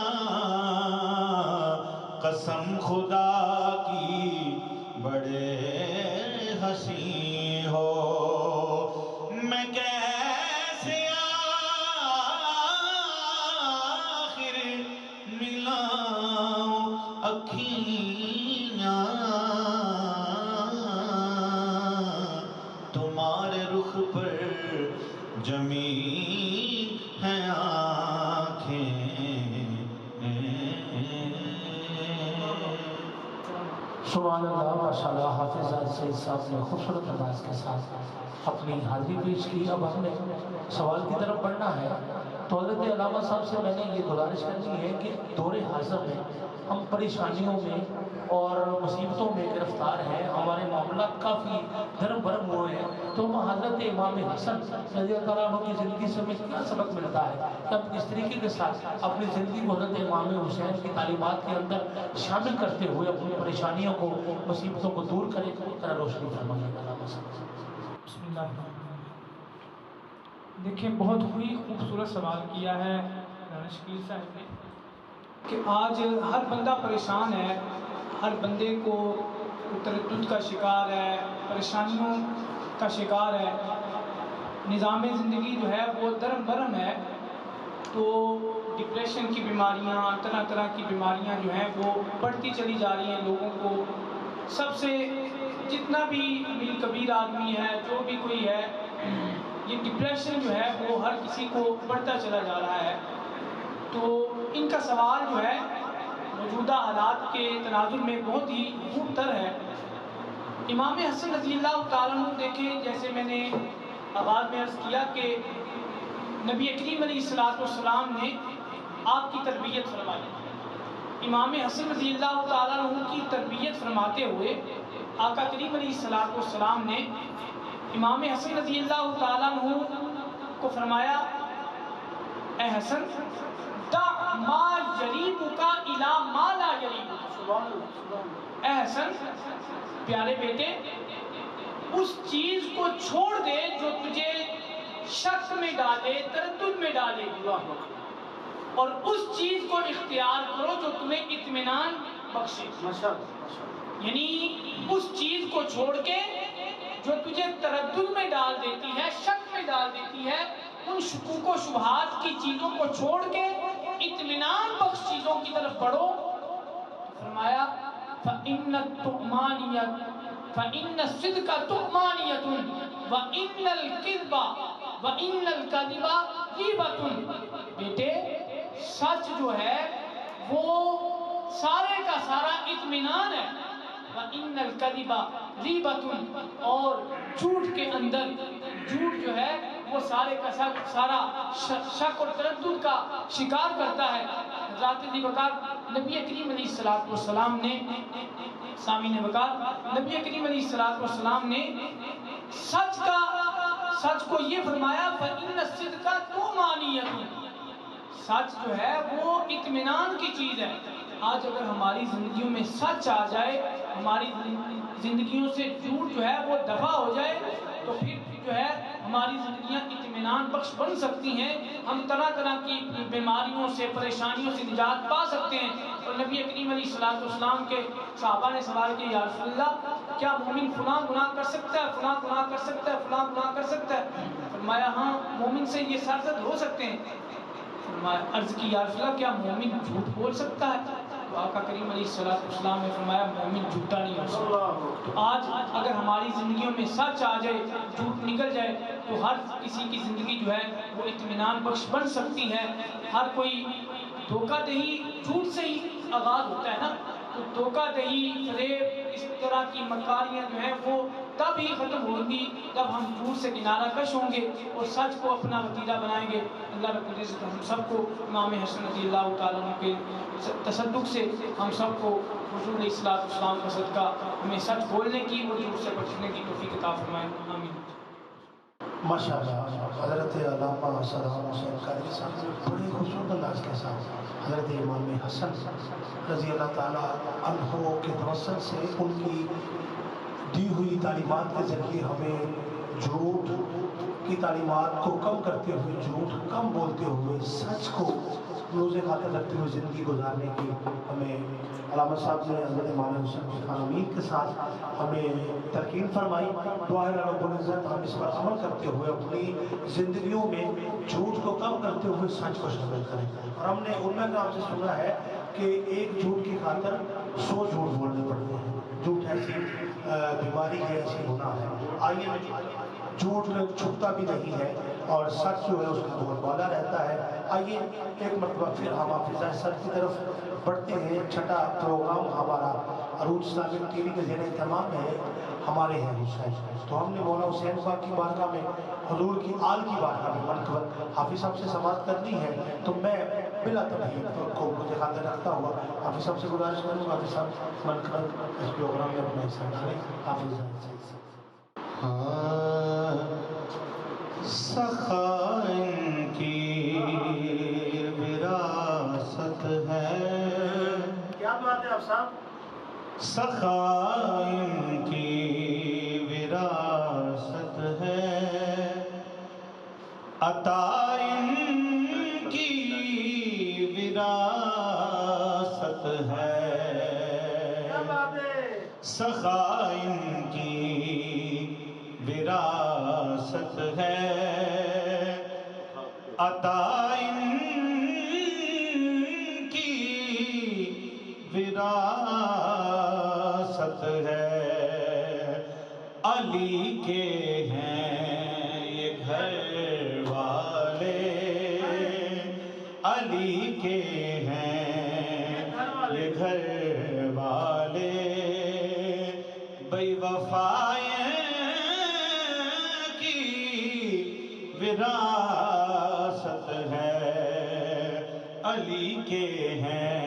قسم خدا کی بڑے حسین ہو میں کیسے آخر ملاؤں اکھیاں تمہارے رخ پر جمی ہیں آنکھیں سبحان اللہ ماشاءاللہ حافظ سید صاحب نے خوبصورت انداز کے ساتھ اپنی حاضری پیش کی اب ہم نے سوال کی طرف بڑھنا ہے تو حضرت علامہ صاحب سے میں نے یہ گزارش کرنی ہے کہ دور حاضر میں ہم پریشانیوں میں اور مصیبتوں میں گرفتار ہیں ہمارے معاملات کافی دھرم بھرم ہوئے ہیں تو ہم حضرت امام حسن رضی اللہ عنہ کی زندگی سے ہمیں کیا سبق ملتا ہے کہ ہم کس طریقے کے ساتھ اپنی زندگی کو حضرت امام حسین کی تعلیمات کے اندر شامل کرتے ہوئے اپنی پریشانیوں کو مصیبتوں کو دور کریں روشنی فرمائیے. بسم اللہ الرحمن الرحیم۔ دیکھیں بہت ہی خوبصورت سوال کیا ہے رانا شکیل صاحب نے کہ آج ہر بندہ پریشان ہے، ہر بندے کو تردد کا شکار ہے، پریشانیوں کا شکار ہے، نظام زندگی جو ہے وہ درم برم ہے، تو ڈپریشن کی بیماریاں، طرح طرح کی بیماریاں جو ہیں وہ بڑھتی چلی جا رہی ہیں لوگوں کو۔ سب سے جتنا بھی امیر کبیر آدمی ہے، جو بھی کوئی ہے، یہ ڈپریشن جو ہے وہ ہر کسی کو بڑھتا چلا جا رہا ہے۔ تو ان کا سوال جو ہے موجودہ حالات کے تناظر میں بہت ہی خوب تر ہے۔ امام حسن رضی اللہ تعالیٰ عنہ دیکھیں، جیسے میں نے آغاز میں عرض کیا کہ نبی کریم علیہ السلام نے آپ کی تربیت فرمائی۔ امام حسن رضی اللہ تعالیٰ عنہ کی تربیت فرماتے ہوئے آقا کریم علیہ السلام نے امام حسن رضی اللہ تعالیٰ عنہ کو فرمایا، اے حسن دع ما یریبک الی ما لا یریبک۔ اے حسن پیارے بیٹے، اس چیز کو چھوڑ دے جو تجھے شک میں ڈالے، تردد میں ڈالے، اور اس چیز کو اختیار کرو جو تمہیں اطمینان بخشے۔ یعنی اس چیز کو چھوڑ کے جو تجھے تردد میں ڈال دیتی ہے، شک میں ڈال دیتی ہے، ان شکوک و شبہات کی چیزوں کو چھوڑ کے اطمینان بخش چیزوں کی طرف بڑھو۔ فرمایا فَإِنَّ الطُّمَانِيَةَ فَإِنَّ الصِّدْقَ طُمَانِيَةٌ وَإِنَّ الْكِذْبَ وَإِنَّ الْكَذِبَ غِیبَةٌ۔ بیٹے سچ جو ہے وہ سارے کا سارا اطمینان ہے، وَإِنَّ الْكَذِبَ غِیبَةٌ، اور جھوٹ کے اندر جھوٹ جو ہے وہ سارے کا سارا شک اور تردد کا شکار کرتا ہے۔ حضرات ذی وقار نبی کریم علیہ السلام نے، سامعین وقار، نبی کریم علیہ السلام نے سچ کو یہ فرمایا فَإِنَّ الصِّدْقَ طُمَانِيَةٌ، سچ جو ہے وہ اطمینان کی چیز ہے۔ آج اگر ہماری زندگیوں میں سچ آ جائے، ہماری زندگیوں سے جھوٹ جو ہے وہ دفع ہو جائے، تو پھر جو ہے ہماری زندگیاں اطمینان بخش بن سکتی ہیں، ہم طرح طرح کی بیماریوں سے، پریشانیوں سے نجات پا سکتے ہیں۔ اور نبی کریم علیہ السلام کے صحابہ نے سوال کیا، یا رسول اللہ کیا مومن فلاں گناہ کر سکتا ہے، فلاں گناہ کر سکتا ہے، فلاں گناہ کر سکتا ہے؟ فرمایا ہاں مومن سے یہ سرزد ہو سکتے ہیں۔ فرمایا عرض کی یا رسول اللہ کیا مومن جھوٹ بول سکتا ہے؟ تو آقا کریم علیہ السلام نے فرمایا مومن جھوٹا نہیں ہو سکتا۔ تو آج اگر ہماری زندگیوں میں سچ آ جائے، جھوٹ نکل جائے، تو ہر کسی کی زندگی جو ہے وہ اطمینان بخش بن سکتی ہے۔ ہر کوئی دھوکہ دہی جھوٹ سے ہی آغاز ہوتا ہے نا، تو دھوکہ دہی، فریب، اس طرح کی مکاریاں جو ہیں وہ تب ہی ختم ہوگی جب ہم جھوٹ سے کنارہ کش ہوں گے اور سچ کو اپنا وتیرہ بنائیں گے۔ اللہ رب العزت ہم سب کو امام حسن رضی اللہ تعالیٰ عنہ کے تصدق سے ہم سب کو حضور علیہ السلام کا صدقہ ہمیں سچ بولنے کی اور جھوٹ سے بچنے کی توفیق عطا فرمائے، آمین۔ ماشاءاللہ حضرت علامہ سلام حسین قادری صاحب نے بڑے خوبصورت انداز کے ساتھ حضرت امام حسن رضی اللہ تعالیٰ عنہ کے توسل سے ان کی دی ہوئی تعلیمات کے ذریعے ہمیں جھوٹ کی تعلیمات کو کم کرتے ہوئے، جھوٹ کم بولتے ہوئے، سچ کو روز خاطر رکھتے ہوئے زندگی گزارنے کی ہمیں علامہ صاحب نے حضرت امام حسین خان امین کے ساتھ ہمیں تلقین فرمائی۔ دعا ہے رب العزت ہم اس پر عمل کرتے ہوئے اپنی زندگیوں میں جھوٹ کو کم کرتے ہوئے سچ کو شامل کریں۔ اور ہم نے علماء کرام سے سنا ہے کہ ایک جھوٹ کی خاطر 100 جھوٹ بولنے پڑتے ہیں۔ جھوٹ ایسی بیماری ہے، ایسی گناہ ہے۔ آئیے جھوٹ چھپتا بھی نہیں ہے اور سچ جو ہے اس کا بہت بالا رہتا ہے۔ آئیے ایک مرتبہ پھر ہم حافظہ سچ کی طرف بڑھتے ہیں۔ چھٹا پروگرام ہمارا عروج اسلامک ٹی وی کے زیر اہتمام ہے ہمارے ہیں حسین، تو ہم نے مولانا حسین پاک کی بارگاہ میں، حضور کی آل کی بارگاہ میں منقبت حافظ صاحب سے سماعت کرنی ہے، تو میں بلا تبہیر کو مجھے خاطر رکھتا ہوا حافظ صاحب سے گزارش کروں گا حافظ صاحب منقبت اس پروگرام میں اپنا حصہ ڈالیں۔ حافظ سخائن کی وراثت ہے، کیا بات ہے آپ صاحب؟ سخائن کی وراثت وراثت ہے، سخا ان کی وراثت ہے، عطا ان کی وراثت ہے، علی کے ہیں یہ گھر والے، علی کے ہیں یہ گھر والے، بے وفائیں کی وراثت ہے، علی کے ہیں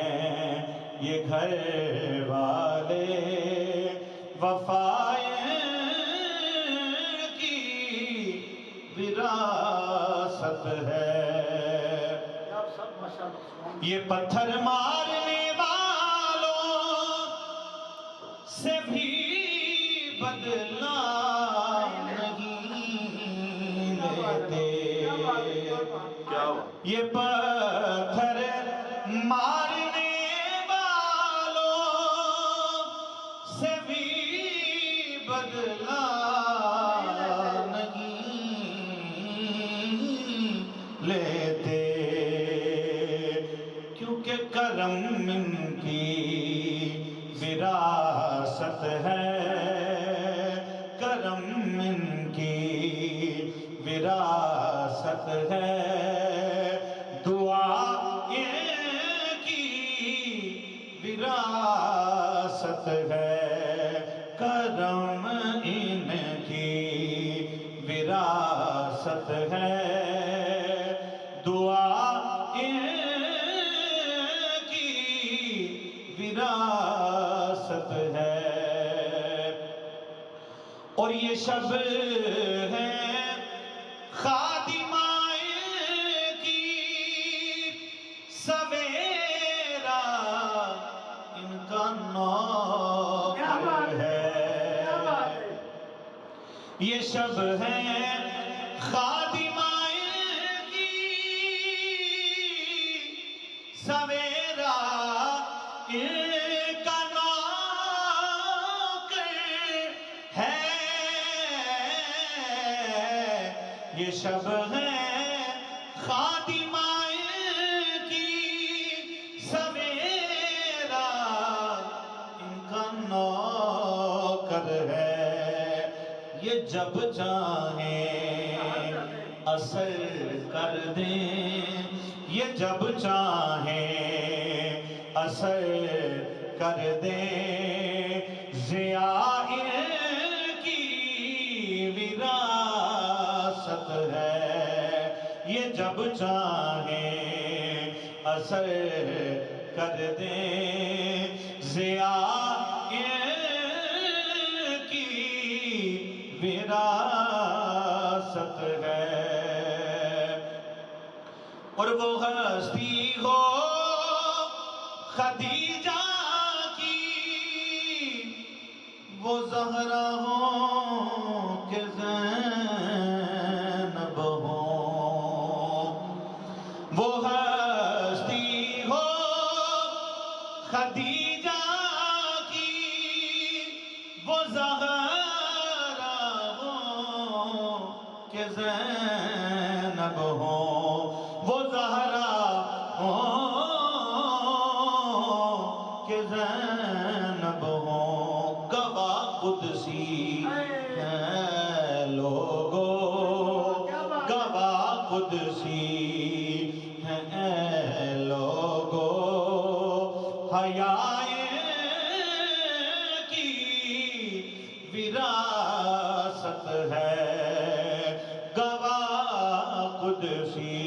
یہ گھر والے، وفائیں کی وراثت ہے۔ یہ پتھر مارنے والوں سے بھی بدلہ نہیں لیتے، یہ پتھر مارنے والوں سے بھی بدلہ نہیں لیتے، کیونکہ کرم ان کی وراثت ہے، کرم ان کی وراثت ہے، دعا ان کی وراثت ہے، کرم ان کی وراثت ہے، دعا ان کی وراثت ہے۔ اور یہ شب ہے خادمائے کی، سویرا ان کا نوکر ہے، یہ شب ہے خادمائے کی، سویرا ان کا نوکر ہے، یہ شب ہے خادمائے کی، سویرا ان کا نوکر ہے، یہ جب چاہیں اثر کر دیں، یہ جب چاہیں اثر کر دیں، ضیاء کی وراثت ہے، یہ جب چاہیں اثر کر دیں، ضیاء کی وراثت ہے۔ اور وہ ہستی ہو خدیجہ کی، وہ زہرا ہو کہ زینب ہو، وہ ہستی ہو خدیجہ کی، وہ زہرا ہو کہ زینب ہو، وہ زہرا ہو کہ زینب ہو، گواہ قدسی ہیں لوگو، گواہ قدسی ہیں لوگو، حیاء کی وراثت ہے، گواہ قدسی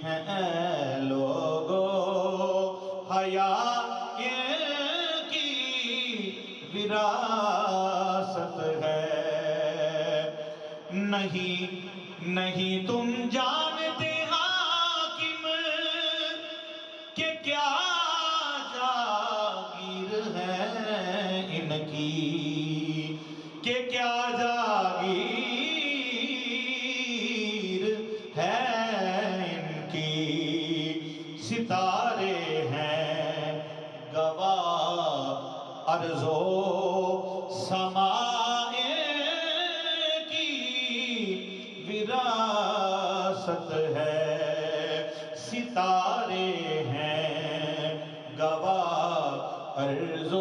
ہیں لوگو، حیاء کی وراثت ہے۔ نہیں تم جانتے حاکم کہ کیا جاگیر ہے ان کی، کہ کیا جاگیر ہے ان کی، ستارے ہیں گواہ ارض و سمائے کی وراثت ہے، ستارے ہیں گواہ ارض و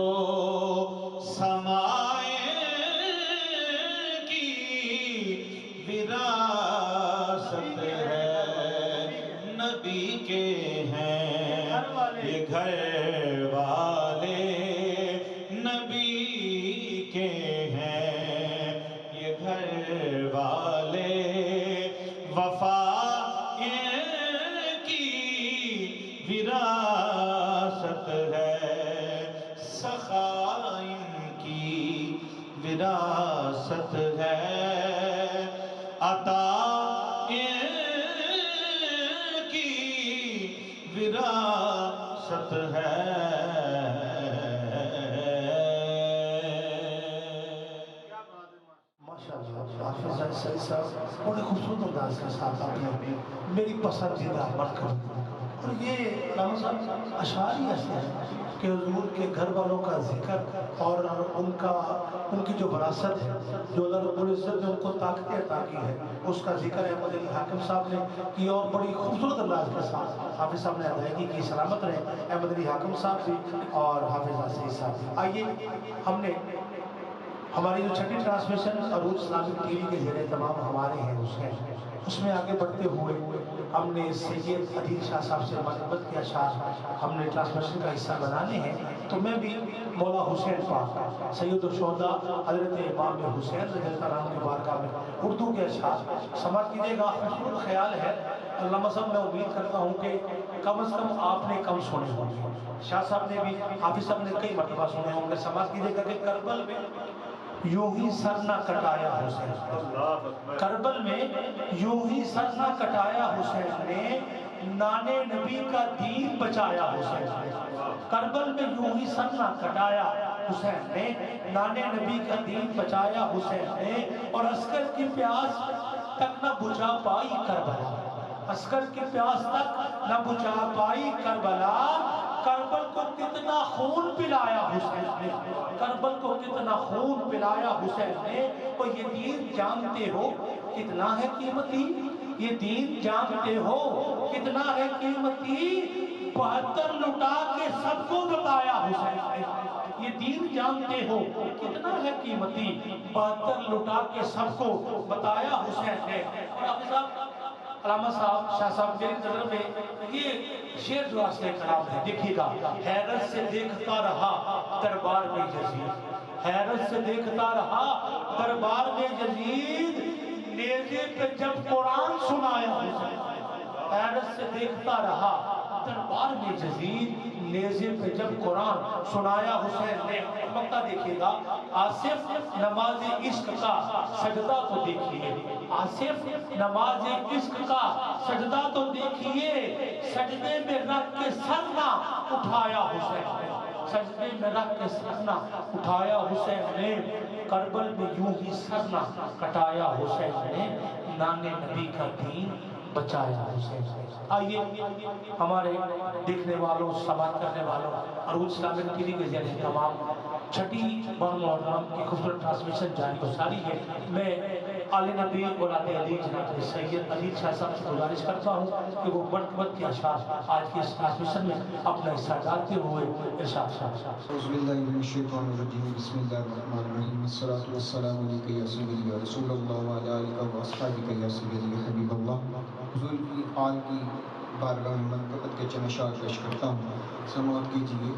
سمائے کی وراثت ہے، نبی کے ہیں یہ گھر والے، نبی کے ہیں یہ گھر والے، وفا کی وراثت ہے، سخا ان کی وراثت ہے، عطا کی وراثت ہے۔ ماشاءاللہ حافظ سعید صاحب بڑے خوبصورت انداز کے ساتھ آپ نے میری پسندیدہ مرکب، اور یہ علامہ صاحب اشعار ہی ایسے ہیں کہ حضور کے گھر والوں کا ذکر اور ان کی جو وراثت ہے، جو اللہ رب العزت نے ان کو طاقت عطا کی ہے، اس کا ذکر احمد علی حاکم صاحب نے کی اور بڑی خوبصورت انداز کے ساتھ حافظ صاحب نے ادائیگی کی۔ سلامت رہے احمد علی حاکم صاحب بھی اور حافظ سعید صاحب۔ آئیے ہم نے ہماری جو چھٹی ٹرانسمیشن عروج اسلامک ٹی وی کے زیر اہتمام ہمارے ہیں اس میں آگے بڑھتے ہوئے ہم نے سید عدیل شاہ صاحب سے محبت کے اشعار ہم نے ٹرانسمیشن کا حصہ بنانے ہیں، تو میں بھی مولا حسین پاک سید الشہداء حضرت امام حسین رضی اللہ عنہ کے بارگاہ میں اردو کے اشعار سماعت کیجیے گا۔ خوبصورت خیال ہے علامہ صاحب، میں امید کرتا ہوں کہ کم از کم آپ نے کم سنے ہوں گے، شاہ صاحب نے بھی، حافظ صاحب نے کئی مرتبہ سنے ہوں گے۔ سماعت کیجیے گا کہ کربل میں یوں ہی سر نہ کٹایا حسین، کربل میں یوں ہی سر نہ کٹایا حسین نے، نانے نبی کا دین بچایا حسین نے، کربل میں یوں ہی سر نہ کٹایا حسین نے، نانے نبی کا دین بچایا حسین نے، اور عسکر کی پیاس تک نہ بجھا پائی کربلا، عسکر کی پیاس تک نہ بجھا پائی کربلا، کربل کو کتنا خون پلایا حسین نے، کربل کو کتنا خون پلایا حسین نے، اور یہ دین جانتے ہو کتنا ہے قیمتی، یہ دین جانتے ہو کتنا ہے قیمتی، 72 لٹا کے سب کو بتایا حسین نے، یہ دین جانتے ہو کتنا ہے قیمتی، 72 لٹا کے سب کو بتایا حسین نے۔ اور آپ صاحب، علامہ صاحب، شاہ صاحب، میری نظر میں یہ شعر جو اصل کلام ہے، دیکھیے گا، حیرت سے دیکھتا رہا دربار میں یزید، حیرت سے دیکھتا رہا دربار میں یزید، نیزے پہ جب قرآن سنایا حسین، حیرت سے دیکھتا رہا دربار میں یزید، نیزے پہ جب قرآن سنایا حسین نے۔ مقطع دیکھیے گا، آصف نماز عشق کا سجدہ تو دیکھیے، آصف نماز عشق کا سجدہ تو دیکھیے، سجدے میں رکھ کے سر نہ اٹھایا حسین نے، سجدے میں رکھ کے سر نہ اٹھایا حسین نے، کربل میں یوں ہی سر نہ کٹایا حسین نے، نانے نبی کا دین بچایا حسین نے۔ آئیے ہمارے دیکھنے والوں، سماعت کرنے والوں، عروج اسلامک ٹی وی کے زیر اہتمام چھٹی بر محرم کی خوبصورت ٹرانسمیشن جاری کو ساری ہے، میں آل نبی اولاد علی جناب سید عدیل شاہ صاحب سے گزارش کرتا ہوں کہ وہ مرتبت کے اشعار آج کی اس ٹرانسمیشن میں اپنا حصہ ڈالتے ہوئے ارشاد فرمائیں۔ اعوذ باللہ من الشیطان الرجیم، بسم اللہ الرحمن الرحیم، الصلاۃ والسلام علیک یا سیدی یا رسول اللہ وعلی آلک و اصحابک یا سیدی یا حبیب اللہ۔ حضور کی آل کی بارگاہ میں منقبت کے چند اشعار پیش کرتا ہوں، سماعت کیجیے۔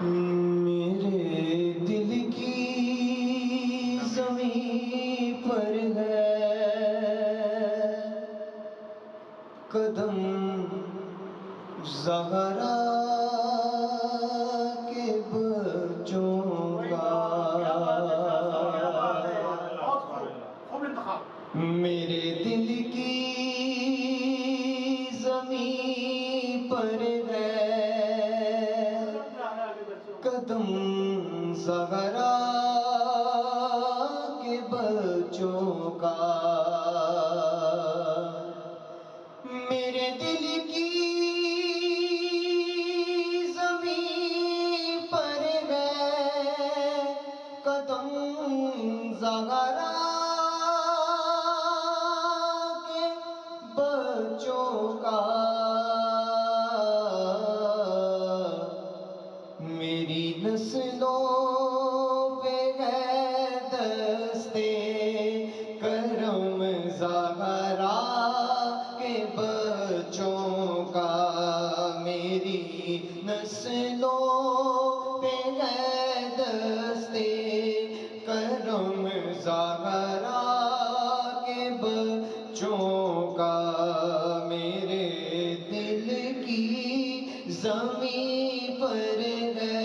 میرے دل کی زمین پر ہے قدم زہرا کے بچوں کا، میرے دل کی زمین پر ہے قدم زہرا کے بچوں کا، میرے دل کی زمین پر ہے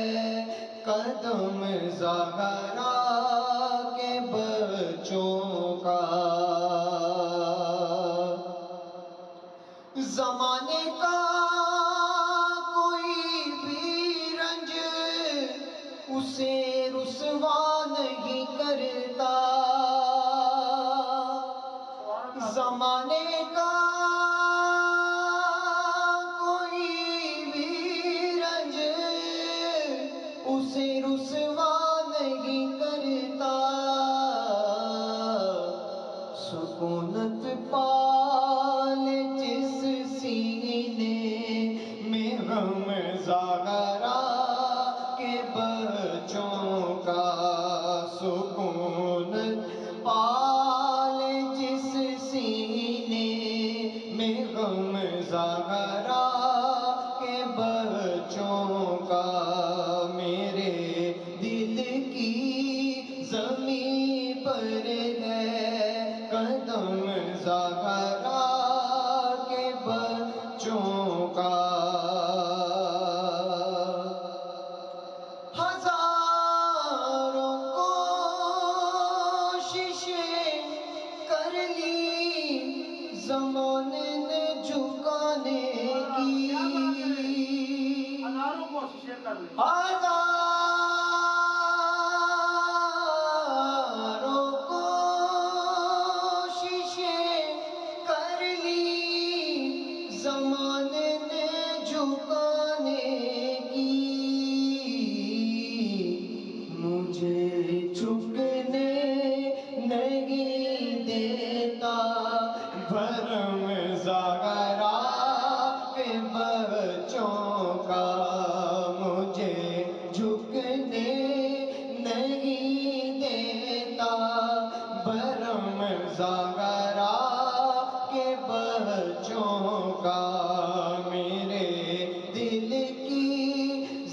قدم زہرا کے بچوں کا، زمانے کا کوئی بھی رنج اسے رسوا نہیں کرتا، زمانے کا کوئی بھی رنج اسے رسوا نہیں کرتا، سکونت پال جس سینے میں غم زہرا کے بچوں کا، سکونت پال جس سینے میں غم زہرا کے بچوں کا، میرے دل کی زمین پر ہے قدم زہرا کے بچوں کا، ہزاروں کوششیں کر لی زمانے نے جھکانے کی، ہزاروں کوششیں کر لی زمانے نے جھکانے کی، مجھے جھکنے نہیں دیتا بھرم زہرا کے بچوں کا، مجھے جھکنے نہیں دیتا بھرم زہرا کے بچوں کا، میرے دل کی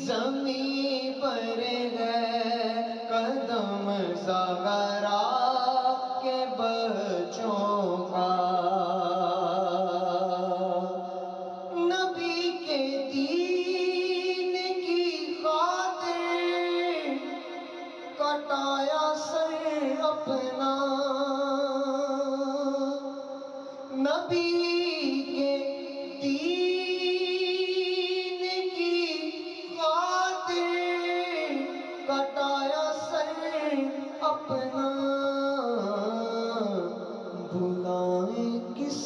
زمین پر ہے قدم زہرا کے بچوں کا، نبی کے دین کی خاطر کٹایا سر اپنا، نبی کے دین کی خاطر کٹایا سر اپنا، بھلائیں کس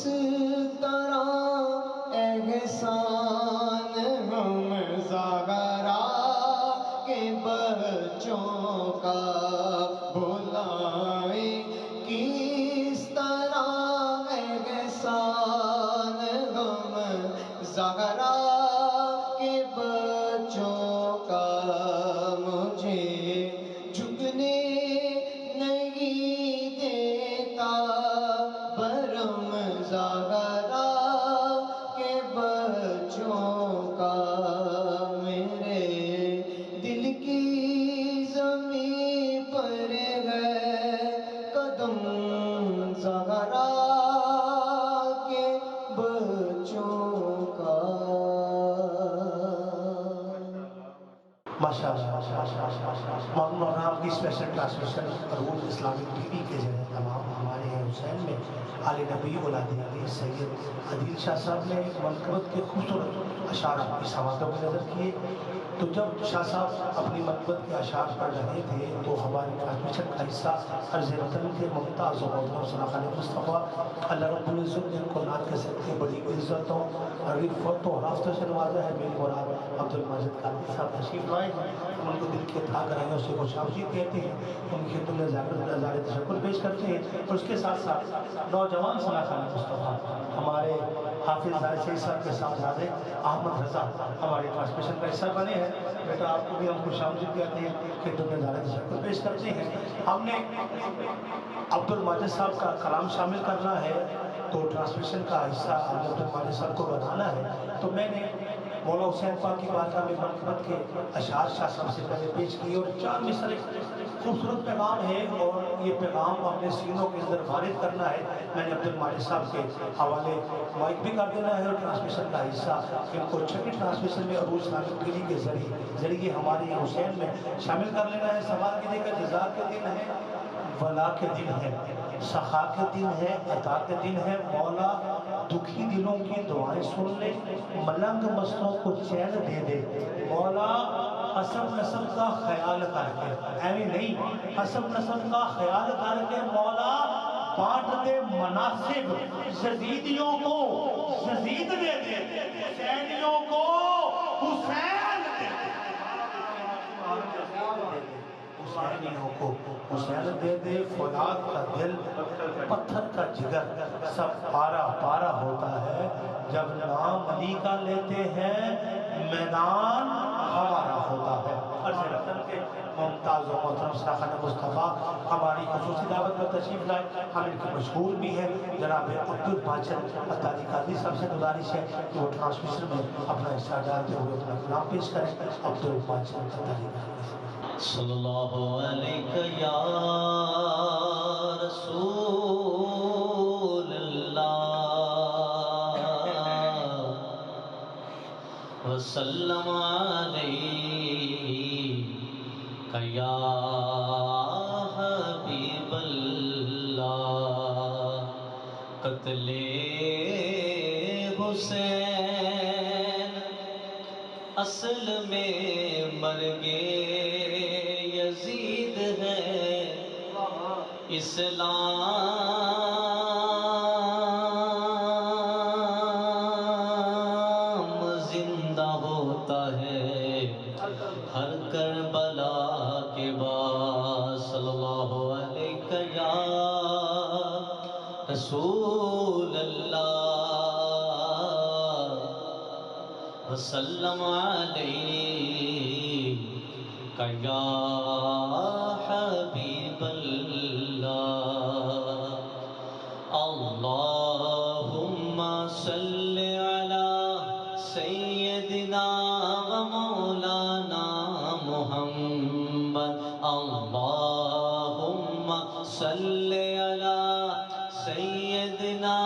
طرح احسان ہم زہرا کے بچوں کا، بھلائیں کس طرح احسان ہم زہرا کے بچوں کا، مجھے جھکنے نہیں دیتا بھرم زہرا کے بچوں کا، میرے دل کی زمین پر ہے قدم زہرا کے بچوں کا۔ ماشاءاللہ مولانا آپ کی اسپیشل ٹرانسمیشن روز اسلامک ٹی وی کے ذریعے تمام ہمارے حسین میں آل نبی اولاد علی سید عدیل شاہ صاحب نے ایک منقبت کے خوبصورت اشعار آپ کی سماعتوں میں نظر کیے، تو جب شاہ صاحب اپنی منقبت کے اشعار پڑھ رہے تھے تو ہماری ٹرانسمیشن کا حصہ عرض وطن کے ممتاز و محترم صلی مصطفیٰ اللہ رب العزت نے ان کو نعت کے صدقے بڑی عزتوں رفعتوں و رافتوں سے نوازا ہے۔ میری مراد عبد الماجد قادری صاحب تشریف لائے ہیں، ہم ان کو دل کے تھا گرائیوں سے خوش آمدید کہتے ہیں، ان کی خدمت میں نظارِ تشکر پیش کرتے ہیں، اور اس کے ساتھ ساتھ نوجوان صلاح مصطفیٰ ہمارے حافظ زاہد سید صاحب کے صاحبزادے احمد رضا ہمارے ٹرانسمیشن کا حصہ بنے ہیں۔ بیٹا آپ کو بھی ہم خوش آمدید کہتے ہیں، خدمت میں نظارِ تشکر پیش کرتے ہیں۔ ہم نے عبد الماجد صاحب کا کلام شامل کرنا ہے تو ٹرانسمیشن کا حصہ عبد الماجد صاحب کو بنانا ہے، تو میں نے مولا حسین پاک کی بارگاہ میں منقبت کے اشعار شاہ صاحب سے پہلے پیش کیے اور 4 مصرے خوبصورت پیغام ہے اور یہ پیغام اپنے سینوں کے اندر وارد کرنا ہے۔ میں نے عبد المالک صاحب کے حوالے مائک بھی کر دینا ہے اور ٹرانسمیشن کا حصہ ان کو چھٹی ٹرانسمیشن میں عروج اسلامک ٹی وی کے ذریعے ہمارے حسین میں شامل کر لینا ہے۔ سوال کے کا جزا کے دن ہے، ولا کے دن ہے، سخا کے دن ہے، عطا کے دن ہے۔ مولا دکھی دلوں کی دعائیں سن لے، ملنگ مستوں کو چین دے دے۔ مولا حسب نسب کا خیال کر کے، ایویں نہیں، حسب نسب کا خیال کر کے مولا بانٹ دے مناسب، یزیدیوں کو یزید دے دے، حسینیوں کو حسین دے دے، حسینیوں کو حسین دے دے۔ فولاد کا دل پتھر کا جگر سب پارا پارا ہوتا ہے، جب نام علی کا لیتے ہیں میدان ہمارا ہوتا ہے۔ عرض رتن کے ممتاز و محترم ساخن مصطفیٰ ہماری خصوصی دعوت میں تشریف لائے، ہم ان کے مشہور بھی ہیں جناب عبدالباچن عطاری قادری صاحب سے گزارش ہے کہ وہ ٹرانسمیشن میں اپنا حصہ ڈالتے ہوئے اپنا کلام پیش کریں۔ عبدالباچن عطاری قادری صلی اللہ علیہ یا رسول اللہ وسلم علیہ یا حبیب اللہ۔ قتل حسین اصل میں مرگ یزید ہے، اسلام زندہ ہوتا ہے ہر کربلا کے بعد۔ صلی اللہ علیہ یا رسول اللہ وسلم علیہ یا حبیب اللہ۔ اللہم صلی علی سیدنا و مولانا محمد۔ اللہم صلی علی سیدنا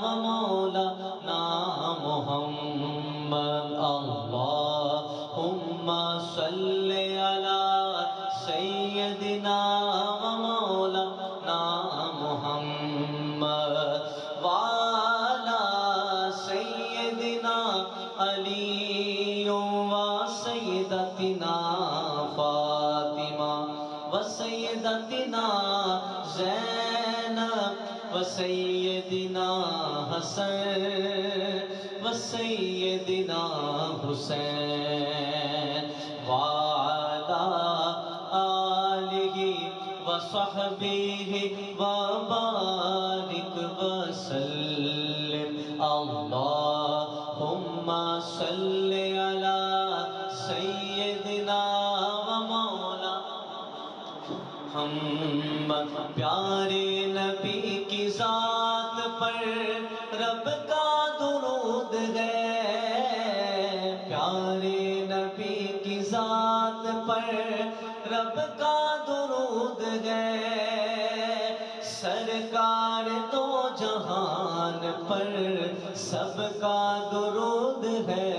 و مولانا محمد۔ اللہم صلی علی سیدنا و مولانا محمد وعلی سیدنا علی و سیدتنا فاطمہ و سیدتنا زینب و سیدنا حسن و سیدنا حسین وعلی آلہ وصحبہ وبارک وسلم۔ اللہم صلی علی سیدنا و مولانا محمد۔ پیارے نبی کی ذات پر رب کا درود ہے، پیارے نبی کی ذات پر رب کا درود ہے، سرکار دو جہان پر سب کا درود ہے۔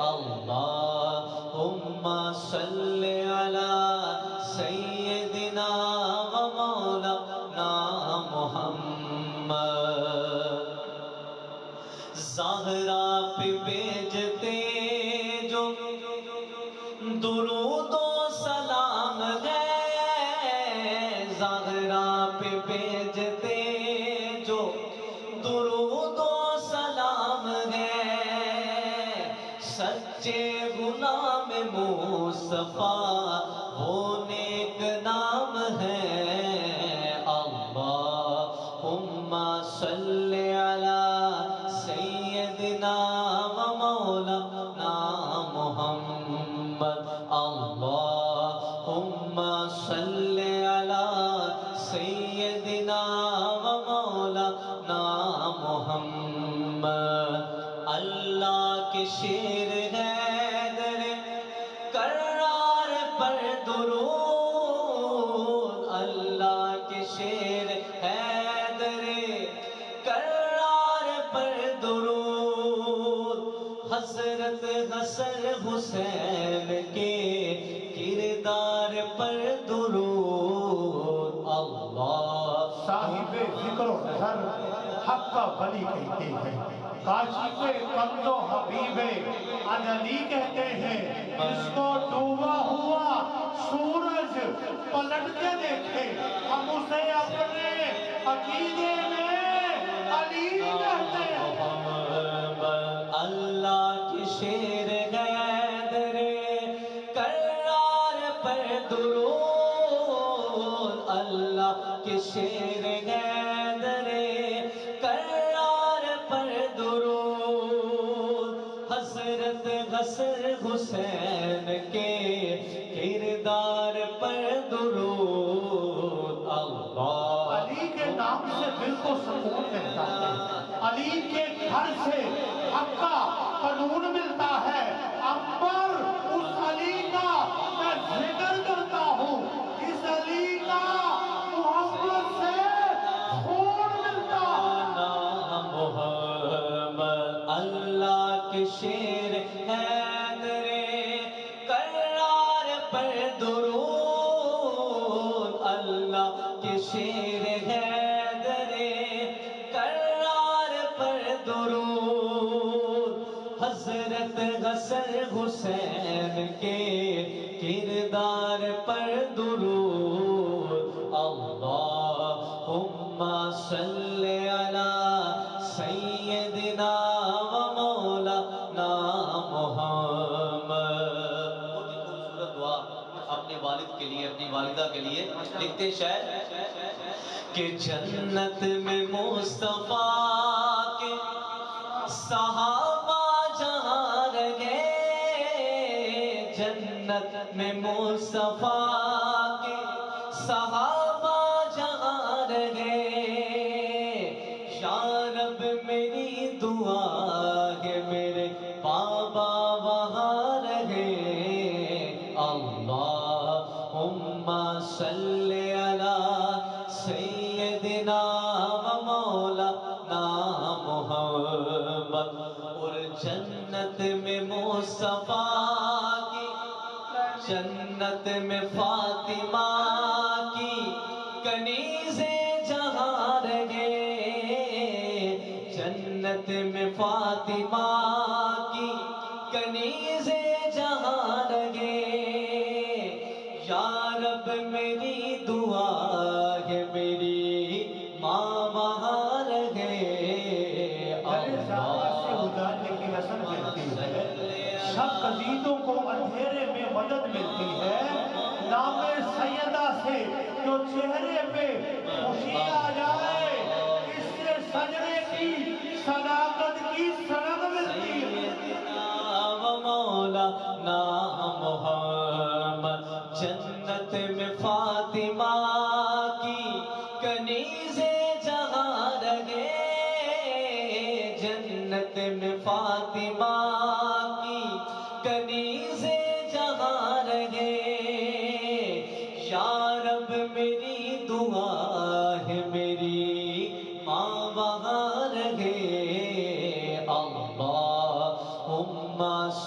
اللہم صلی علی سیدنا و مولانا محمد۔ زہرا پہ بھیجتے جو درود و سلام ہے، زہرا پہ بھیجتے جو درود و سلام ہے، سچے غلام مصطفیٰ وہ نیک نام ہے۔ اللہم صلی علی سیدنا و مولانا محمد۔ اللہم صلی علی سیدنا و مولانا محمد۔ اللہ کے شیر حیدر کرار پر درود شیر حیدر کرار پر درود حضرت حسن حسین کے کردار پر درود اللہ صاحب ذکر و نظر حق کا ولی کہتے ہیں، کاشف قمر و حبیب علی کہتے ہیں، جس کو ڈوبا ہوا سورج پلٹ کے دیکھے ہم اسے اپنے عقیدے میں علی کہتے ہیں۔ اللہ کی شیر حیدر کرار پر درود اللہ کی شیر حیدر کرار پر درود حضرت حسن حسین کے کردار پر درود اللہ علی کے نام سے دل کو سکون ملتا ہے، علی کے گھر سے حق کا قانون ملتا ہے، عنبر اس علی کا میں ذکر کرتا ہوں، اس علی کا محبت سے خون ملتا ہے۔ محمد اللہ کے شیر حیدر کرار پر درود اللہ کے شیر حیدر کرار پر درود حضرت حسن حسین کے کردار پر درود اللہم صلی علی سیدنا و مولانا محمد۔ بہت ہی خوبصورت دعا اپنے والد کے لیے، اپنی والدہ کے لیے لکھتے شاعر کہ جنت میں مصطفیٰ کے صحابہ جہاں رہے، جنت میں مصطفیٰ کے صحابہ جہاں رہے، یا رب میری دعا ہے میرے بابا وہاں رہے اللہم صلی علی سیدنا و مولانا محمد۔ اور جنت میں مصطفیٰ کی، جنت میں فاطمہ کی کنیزیں جہاں رہے، جنت میں فاطمہ کی کنیزیں جہاں رہے، یا رب میری دعا ہے میری ماں وہاں رہے زیادہ سے گزارنے کی رسم ملتی ہے، شب قصیدوں کو اندھیرے میں مدد ملتی ہے، نام سیدہ سے جو چہرے پہ خوشی آ جائے، اس سے سجنے کی صداقت کی سند ملتی ہے۔ و مولانا محمد جنت میں فاطمہ کی کنیزیں جہاں رہے، جنت میں فاطمہ کی کنیزیں جہاں رہے، یا رب میری دعا ہے میری ماں وہاں رہے اللہم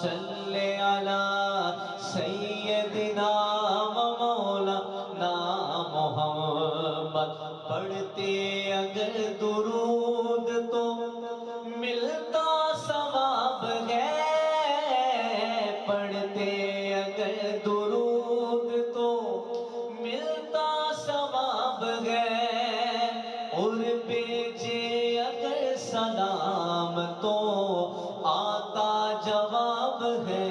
صلی علی سیدنا و مولانا محمد۔ پڑھتے اگر درود تو ملتا ثواب ہے، پڑھتے اگر درود تو ملتا ثواب ہے، اور بھیجے اگر سلام تو آتا جواب ہے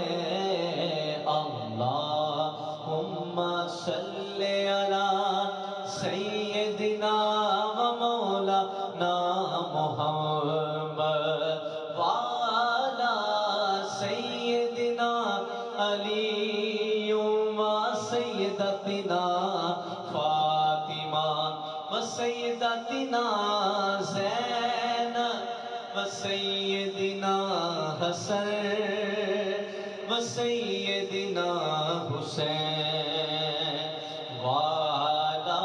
اللہم صلی علی سیدنا و مولانا محمد وعلی سیدنا علی و سیدتنا فاطمہ و سیدتنا زینب و سیدنا حسن و سیدنا حسین وعلی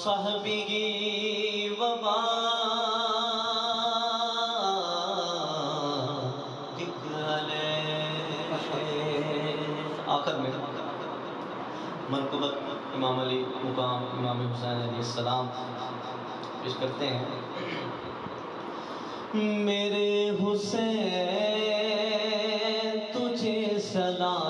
وصحبه وبارك عليه. آخر میں منقبت امام علی مقام امام حسین علیہ السلام پیش کرتے ہیں. میرے حسین تجھے سلام،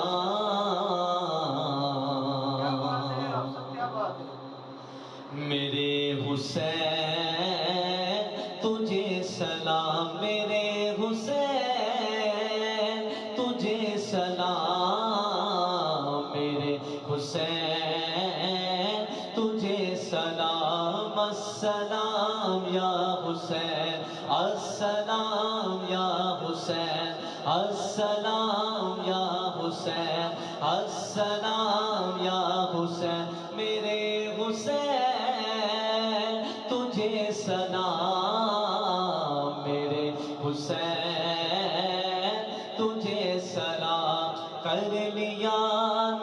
میرے حسین تجھے سلام، میرے حسین تجھے سلام، میرے حسین تجھے سلام. السلام یا حسین، السلام یا حسین، السلام یا حسین، السلام یا حسین. میرے حسین تجھے سلام، میرے حسین تجھے سلام. کر لیا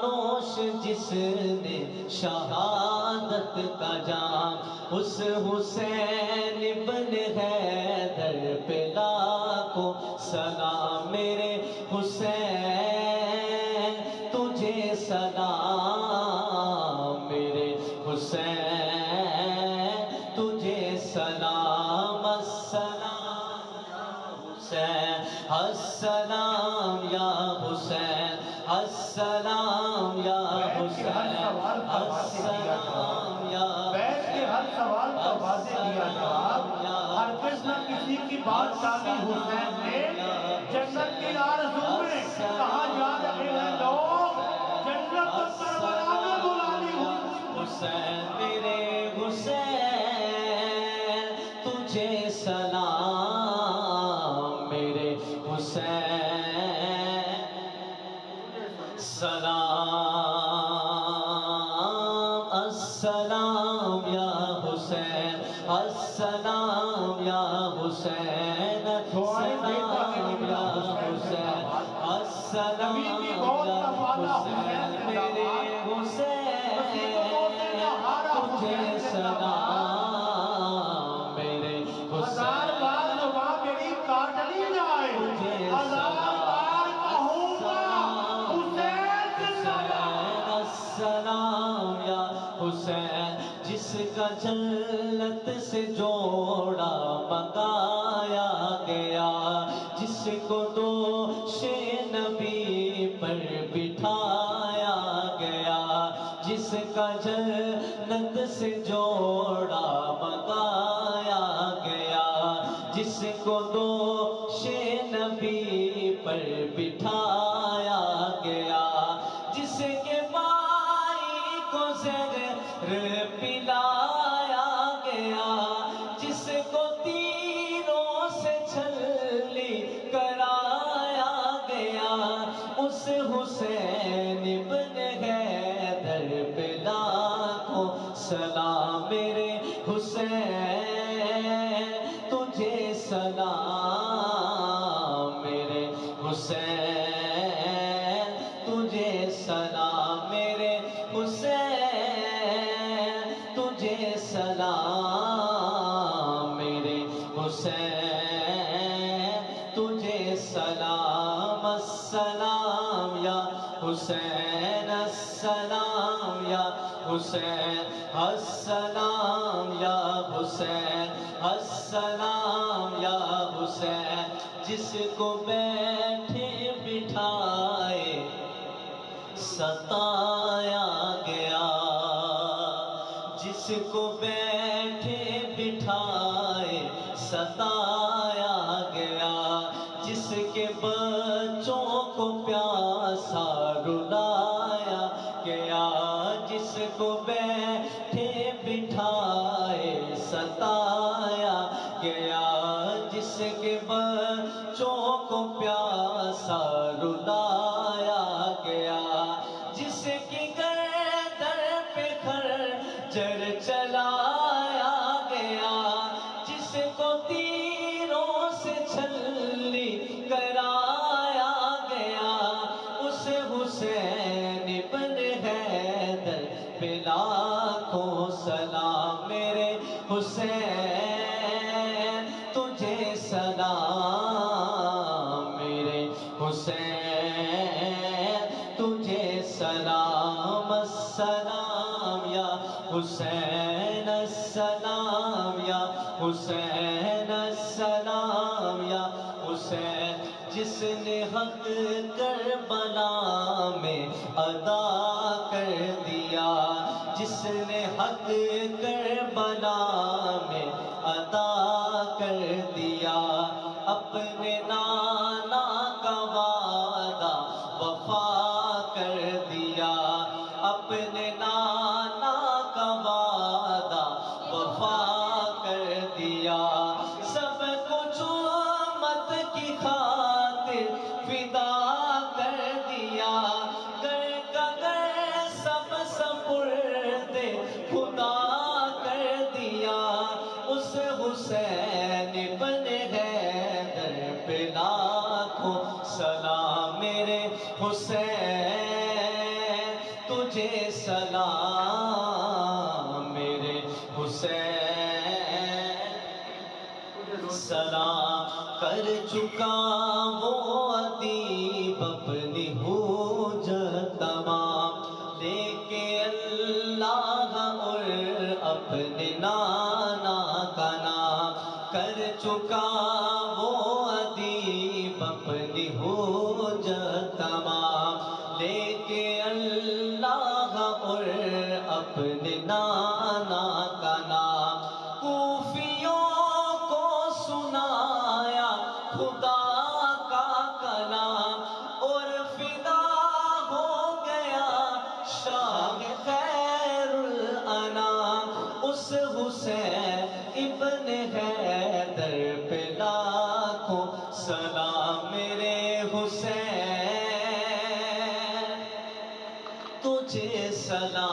نوش جس نے شہادت کا جام، اس حسین ابن حیدر پہ لاکھوں سلام. میرے حسین تجھے سلام، میرے حسین تجھے سلام. السلام یا حسین، السلام یا حسین، السلام یا حسین، السلام یا بیٹھ کے ہر سوال کا واضح دیا جواب. ہرگز نہ کسی کی بات ٹالی حسین نے. جنت کی آرزو میں کہا جا رہے ہیں لوگ، جنت تو کربلا میں بلا لی حسین. میرے حسین تجھے سلام، میرے حسین سلام. السلام یا حسین، السلام یا حسین، السلام یا حسین، السلام یا حسین. میرے حسین تجھے سلام، میرے ہزار بار دعا میری کاٹ لی جائے، ہزار بار کہوں گا حسین زندہ باد. السلام یا حسین. جس کا جنت سے جوڑا منگایا گیا، جس کو دوش نبی پر بٹھایا گیا، جس کا جنت سے جوڑا منگایا گیا، جس کو دوش نبی پر بٹھایا گیا، جس کے بھائی کو زہر پلایا گیا، جس کو تیروں سے چھلی کرایا گیا، اس حسین ابن حیدر پہ لاکھوں سلام. میرے حسین تجھے سلام، میرے حسین تجھے سلام، میرے حسین تجھے سلام، میرے حسین تجھے سلام. السلام یا حسین، السلام یا حسین، السلام یا حسین، السلام یا حسین. جس کو بیٹھے بٹھائے ستایا گیا، جس کو بیٹھے بٹھائے ستایا گیا، جس کے بچوں کو پیاسا رلایا گیا، جس کو بیٹھے بٹھائے ستایا گیا، جس کے بچوں کو پیاسا رلایا گیا، جس کی گردن پہ خنجر چلایا گیا، جس کو تیروں سے چھلی کرایا گیا، اس حسین ابن حیدر پہ لاکھوں سلام. سلام میرے حسین تجھے سلام السلام یا حسین السلام یا حسین السلام یا حسین جس نے حق کربلا میں ادا کر دیا جس نے حق کربلا میں ادا کر دیا اپنے نانا کا وعدہ وفا کر دیا اپنے نانا کا وعدہ وفا کر دیا سب کچھ امت کی خاطر فدا کر دیا گر کا گر سب سپرد خدا کر دیا اس حسین ابن حیدر پہ لاکھوں سلام میرے حسین تجھے سلام میرے حسین سلام کر چکا وہ ادیب اپنی حجت تمام لے کے اللہ اور اپنے نانا کا نام کر چکا وہ ادیب اپنی حجت تمام لے کے اللہ اور اپنے نانا کا نام کوفیوں کو سنایا خدا کا کلام اور فدا ہو گیا شاہ خیر الانام اس حسین ابن حیدر پہ لاکھوں سلام میرے حسین تجھے سلام